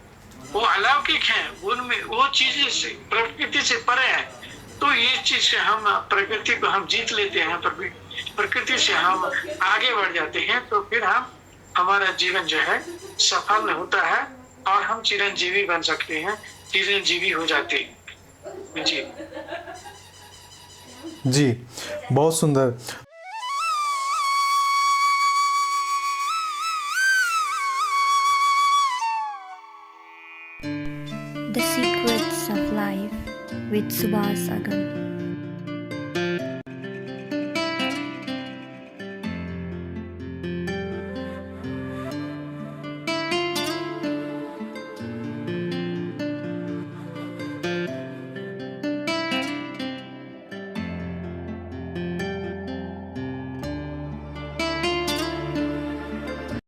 वो अलौकिक है, उनमें वो चीजें से प्रकृति से परे है। तो ये चीज से हम प्रकृति को हम जीत लेते हैं, प्रकृति से हम आगे बढ़ जाते हैं, तो फिर हमारा जीवन जो है सफल होता है और हम चिरंजीवी बन सकते हैं, चिरंजीवी हो जाते हैं। जी जी, बहुत सुंदर। The Secrets of Life with Subhas Agam.